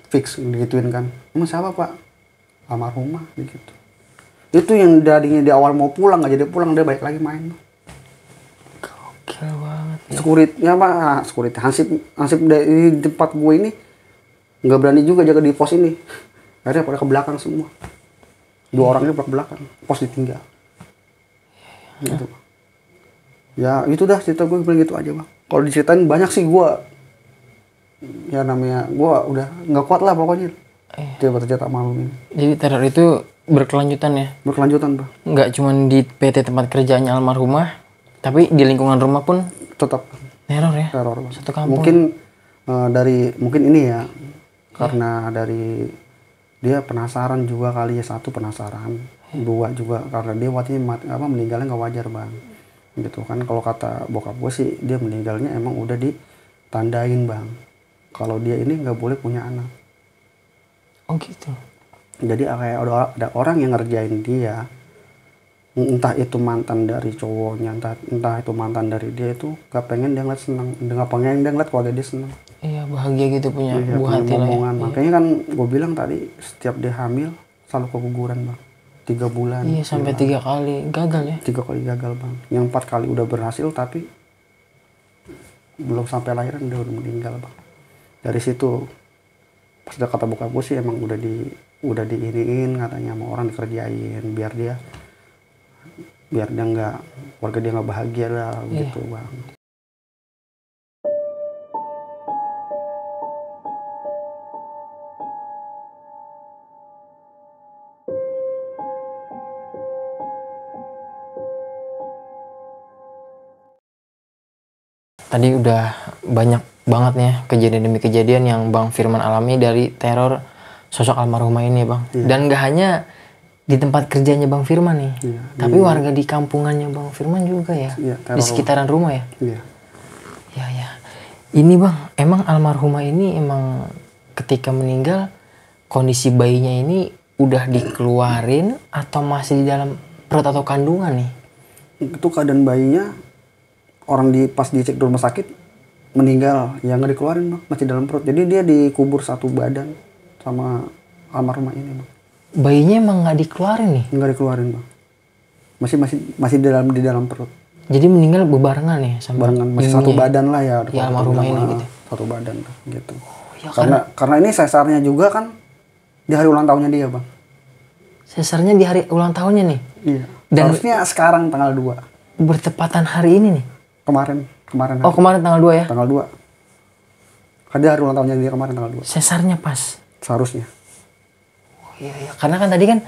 Fix digituin kan. Emang siapa pak? Almarhumah gitu. Itu yang dadinya di awal mau pulang nggak jadi pulang, dia balik lagi main. Gokil banget. Security Hansip dari tempat gue ini nggak berani juga jaga di pos ini. Akhirnya pada ke belakang semua. 2 orangnya pada ke belakang. Pos ditinggal. Gitu. Ya itu dah cerita gue bilang gitu aja bang. Kalau diceritain banyak sih gue. Ya namanya gue udah nggak kuat lah pokoknya. Cerita malam ini. Jadi teror itu berkelanjutan ya? Berkelanjutan bang. Nggak cuma di PT tempat kerjanya almarhumah, tapi di lingkungan rumah pun tetap teror ya? Teror bang. Satu kampung. Mungkin mungkin ini ya, karena dari dia penasaran juga kali ya, satu penasaran, dua juga karena dia waktu meninggalnya nggak wajar bang, gitu kan. Kalau kata bokap gue sih dia meninggalnya emang udah ditandain bang, kalau dia ini nggak boleh punya anak. Oh gitu. Jadi kayak ada orang yang ngerjain dia, entah itu mantan dari cowoknya, entah itu mantan dari dia, itu gak pengen dia ngeliat senang, gak pengen dia ngeliat keluarga dia senang. Iya, bahagia gitu punya Iya, buah hati lah ya. omongan. Makanya kan gue bilang tadi, setiap dia hamil selalu keguguran bang, 3 bulan. Iya, sampai 3 kali gagal ya. 3 kali gagal bang, yang 4 kali udah berhasil tapi belum sampai lahiran dia udah meninggal bang. Dari situ pas udah kata bokap gue sih emang udah diiniin katanya sama orang, dikerjain biar dia nggak, keluarga dia nggak bahagia lah gitu bang. Tadi udah banyak banget nih ya kejadian demi kejadian yang Bang Firman alami dari teror sosok almarhumah ini bang. Iya. Dan gak hanya di tempat kerjanya Bang Firman nih, Iya, tapi warga di kampungannya Bang Firman juga ya, iya, di sekitaran rumah ya. Iya. Ya. Ini bang, emang almarhumah ini emang ketika meninggal kondisi bayinya ini udah dikeluarin atau masih di dalam perut atau kandungan nih? Itu keadaan bayinya, orang pas dicek di rumah sakit meninggal, ya nggak dikeluarin bang, masih dalam perut. Jadi dia dikubur satu badan sama almarhumah ini bang. Bayinya emang nggak dikeluarin nih? Nggak dikeluarin bang, masih di dalam perut. Jadi meninggal bebarengan ya sama Barengan, masih satu badan lah ya. Ya almarhumah ini gitu. Satu badan gitu. Ya, karena ini sesarnya juga kan di hari ulang tahunnya dia bang. Sesarnya di hari ulang tahunnya nih? Iya. Dan harusnya sekarang tanggal 2. Bertepatan hari ini nih? Kemarin. Oh kemarin tanggal 2 ya? Tanggal 2. Kan dia hari ulang tahunnya dia kemarin tanggal 2. Sesarnya pas? Seharusnya. Oh, iya. Karena kan tadi kan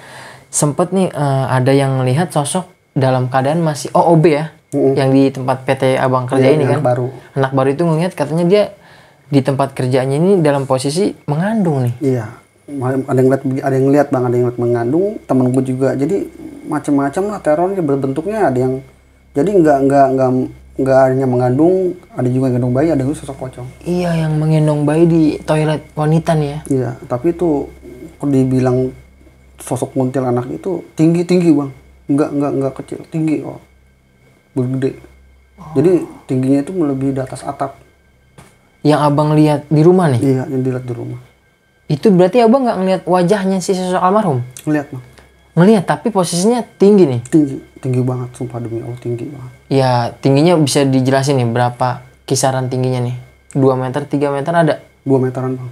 sempet nih ada yang lihat sosok dalam keadaan masih OB ya? Yang di tempat PT Abang kerja ini kan? Anak baru itu ngelihat katanya dia di tempat kerjanya ini dalam posisi mengandung nih. Iya. Ada yang lihat bang, ada yang lihat mengandung, temen gue juga. Jadi macam-macam lah terornya, bentuknya ada yang jadi nggak hanya mengandung, ada juga yang gendong bayi, ada juga sosok pocong. Iya, yang menggendong bayi di toilet wanita nih ya. Iya, tapi itu dibilang sosok kuntilanak itu tinggi bang, nggak kecil, tinggi kok, bergede. Jadi tingginya itu melebihi di atas atap. Yang abang lihat di rumah nih? Iya, yang dilihat di rumah. Itu berarti abang nggak ngelihat wajahnya si sosok almarhum? Ngelihat bang. Ngelihat, tapi posisinya tinggi nih? Tinggi banget, sumpah demi Allah tinggi banget. Ya, tingginya bisa dijelasin nih berapa kisaran tingginya nih? 2 meter, 3 meter ada? 2 meteran bang.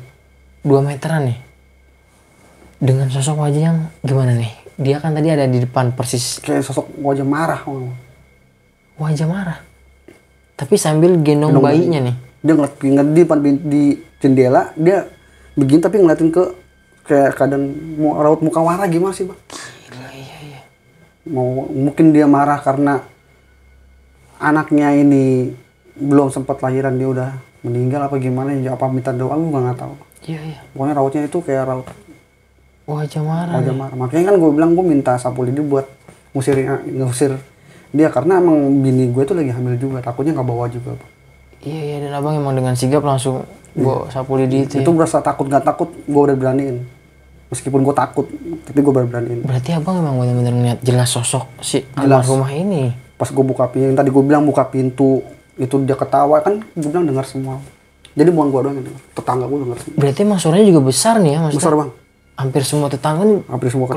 2 meteran nih? Dengan sosok wajah yang gimana nih? Dia kan tadi ada di depan persis. Kayak sosok wajah marah. Wajah marah? Tapi sambil gendong bayinya nih? Dia ngeliat di jendela, dia begini tapi ngeliatin ke kayak keadaan raut muka marah gimana sih bang? Gila, iya. Mungkin dia marah karena anaknya ini belum sempat lahiran, dia udah meninggal apa gimana, apa minta doa gue nggak tahu. Iya. Pokoknya rautnya itu kayak raut wajah marah. Makanya kan gue bilang gue minta sapu lidi buat ngusir dia, karena emang bini gue tuh lagi hamil juga, takutnya nggak bawa juga bang. Iya, dan abang emang dengan sigap langsung bawa sapu lidi itu. Itu berasa takut nggak takut, gue udah beraniin. Meskipun gue takut, tapi gue beraniin. Berarti abang emang benar-benar melihat jelas sosok si almarhumah ini. Pas gue buka pintu, tadi gue bilang buka pintu, itu dia ketawa kan, gue bilang dengar semua. Jadi bukan gue doang yang dengar, tetangga gue dengar semua. Berarti emang suaranya juga besar nih ya, maksudnya? Besar bang. Hampir semua tetangga nih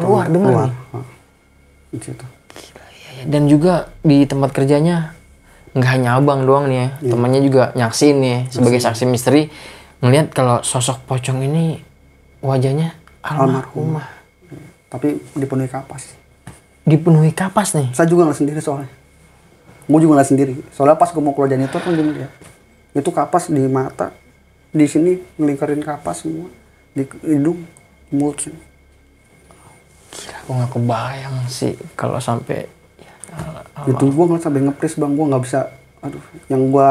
keluar dengar nih. Di situ. Gila, iya. Dan juga di tempat kerjanya nggak hanya abang doang nih ya, temannya juga nyaksin nih sebagai saksi misteri, ngelihat kalau sosok pocong ini wajahnya almarhumah. Tapi dipenuhi kapas. Dipenuhi kapas nih? Saya juga nggak sendiri soalnya. Gue juga nggak sendiri. Soalnya pas gue mau keluar janitor kan gue lihat itu kapas di mata, di sini ngelingkarin kapas semua, di hidung, mulut sini. Gila, gue nggak kebayang sih kalau sampai itu gue ngeliat sampai ngepres bang, gue nggak bisa. Aduh, yang gue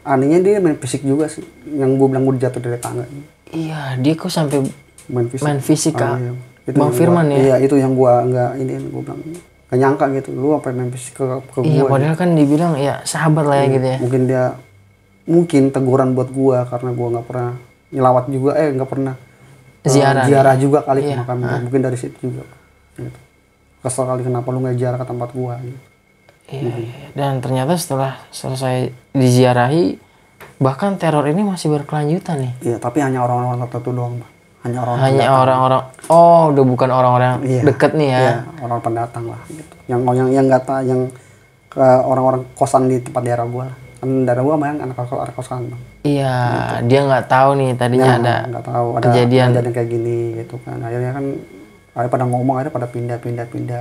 anehnya dia main fisik juga sih, yang gue bilang gue jatuh dari tangga. Iya, dia kok sampai Main fisika. Iya. Itu Bang yang Firman gua, ya. iya itu yang gua nggak ini, gua bilang gak nyangka gitu, lu apa main fisika ke Iya, gua. padahal kan dibilang ya sahabat lah ya gitu ya. Mungkin teguran buat gua karena gua nggak pernah nyelawat juga, nggak pernah Ziarah. ziarah juga kali ke Iya. makam gua. Mungkin dari situ juga gitu. Kesel kali kenapa lu nggak ziarah ke tempat gua gitu. Iya. Dan ternyata setelah selesai diziarahi, bahkan teror ini masih berkelanjutan nih. Iya, tapi hanya orang-orang tertentu doang, Bang. Hanya Orang-orang, oh udah bukan orang-orang iya, deket nih ya. Iya, orang pendatang lah gitu. Yang nggak tahu, yang ke orang-orang kosan di tempat daerah gua. Kan daerah gua banyak anak kosan, Bang. Iya, dia nggak tahu nih tadinya ada Nggak tahu ada kejadian kayak gini gitu kan. Akhirnya kan ada pada ngomong, ada pada pindah gitu.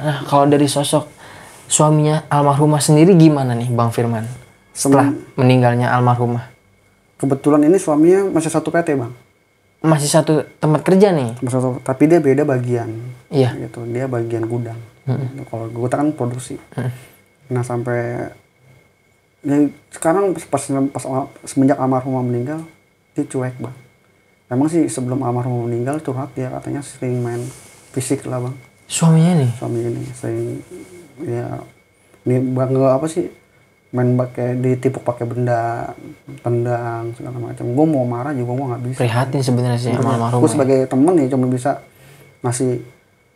Nah, kalau dari sosok suaminya almarhumah sendiri gimana nih Bang Firman? Setelah meninggalnya almarhumah. Kebetulan ini suaminya masih satu PT, Bang. Masih satu tempat kerja nih? Tapi dia beda bagian. Iya. Gitu. Dia bagian gudang. Kalau gue kan produksi. Nah, sampai ya, sekarang pas semenjak almarhumah meninggal, dia cuek, Bang. Memang sih sebelum almarhumah meninggal curhat, dia katanya sering main fisik lah, Bang. Suaminya nih? Suami ini sering ya ini bangga apa sih, main pakai ditipuk pakai benda, tendang segala macam. Gue mau marah juga gue nggak bisa. Prihatin sebenarnya sih sama almarhum. Gue sebagai temen ya cuma bisa ngasih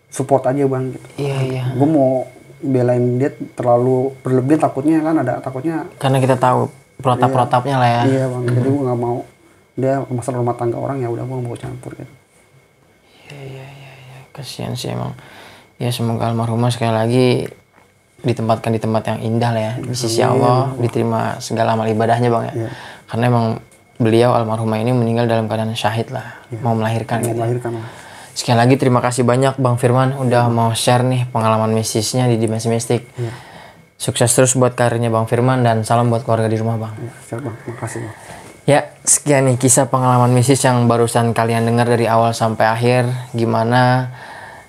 support aja, Bang gitu. Iya. Gue mau belain dia terlalu berlebihan, takutnya kan takutnya karena kita tahu protap-protapnya lah ya. Iya, Bang. Jadi gue nggak mau dia masalah rumah tangga orang, ya udah gue mau campur gitu. Iya. Kasihan sih emang. Ya semoga almarhumah sekali lagi ditempatkan di tempat yang indah lah ya, di sisi Allah, diterima segala amal ibadahnya, Bang ya. Karena emang beliau almarhumah ini meninggal dalam keadaan syahid lah, mau melahirkan gitu. Melahirkan lah. Sekali lagi terima kasih banyak Bang Firman udah mau share nih pengalaman mistisnya di Dimensi Mistik. Sukses terus buat karirnya Bang Firman dan salam buat keluarga di rumah, Bang. Siap, Bang. Makasih, Bang. Ya, sekian nih kisah pengalaman mistis yang barusan kalian dengar dari awal sampai akhir. Gimana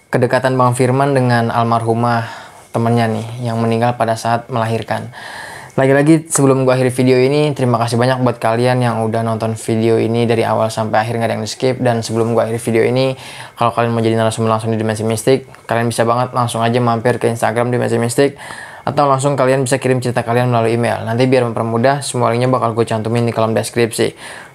kedekatan Bang Firman dengan almarhumah temennya nih yang meninggal pada saat melahirkan. Lagi-lagi sebelum gua akhiri video ini, terima kasih banyak buat kalian yang udah nonton video ini dari awal sampai akhir, nggak ada yang di skip. Dan sebelum gua akhiri video ini, kalau kalian mau jadi narasumber langsung di Dimensi Mistik, kalian bisa banget langsung aja mampir ke Instagram Dimensi Mistik, atau langsung kalian bisa kirim cerita kalian melalui email. Nanti biar mempermudah, semua linknya bakal gue cantumin di kolom deskripsi.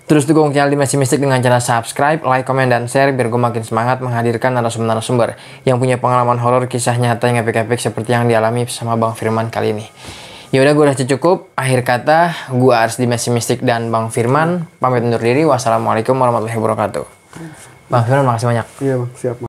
Terus dukung channel Dimensi Mistik dengan cara subscribe, like, komen, dan share biar gue makin semangat menghadirkan narasumber-narasumber yang punya pengalaman horor, kisah nyata yang epic-epic seperti yang dialami sama Bang Firman kali ini. Yaudah, gue udah cukup. Akhir kata, gue Ars Dimensi Mistik dan Bang Firman pamit undur diri. Wassalamualaikum warahmatullahi wabarakatuh. Bang Firman, makasih banyak. Iya, Bang. Siap, Bang.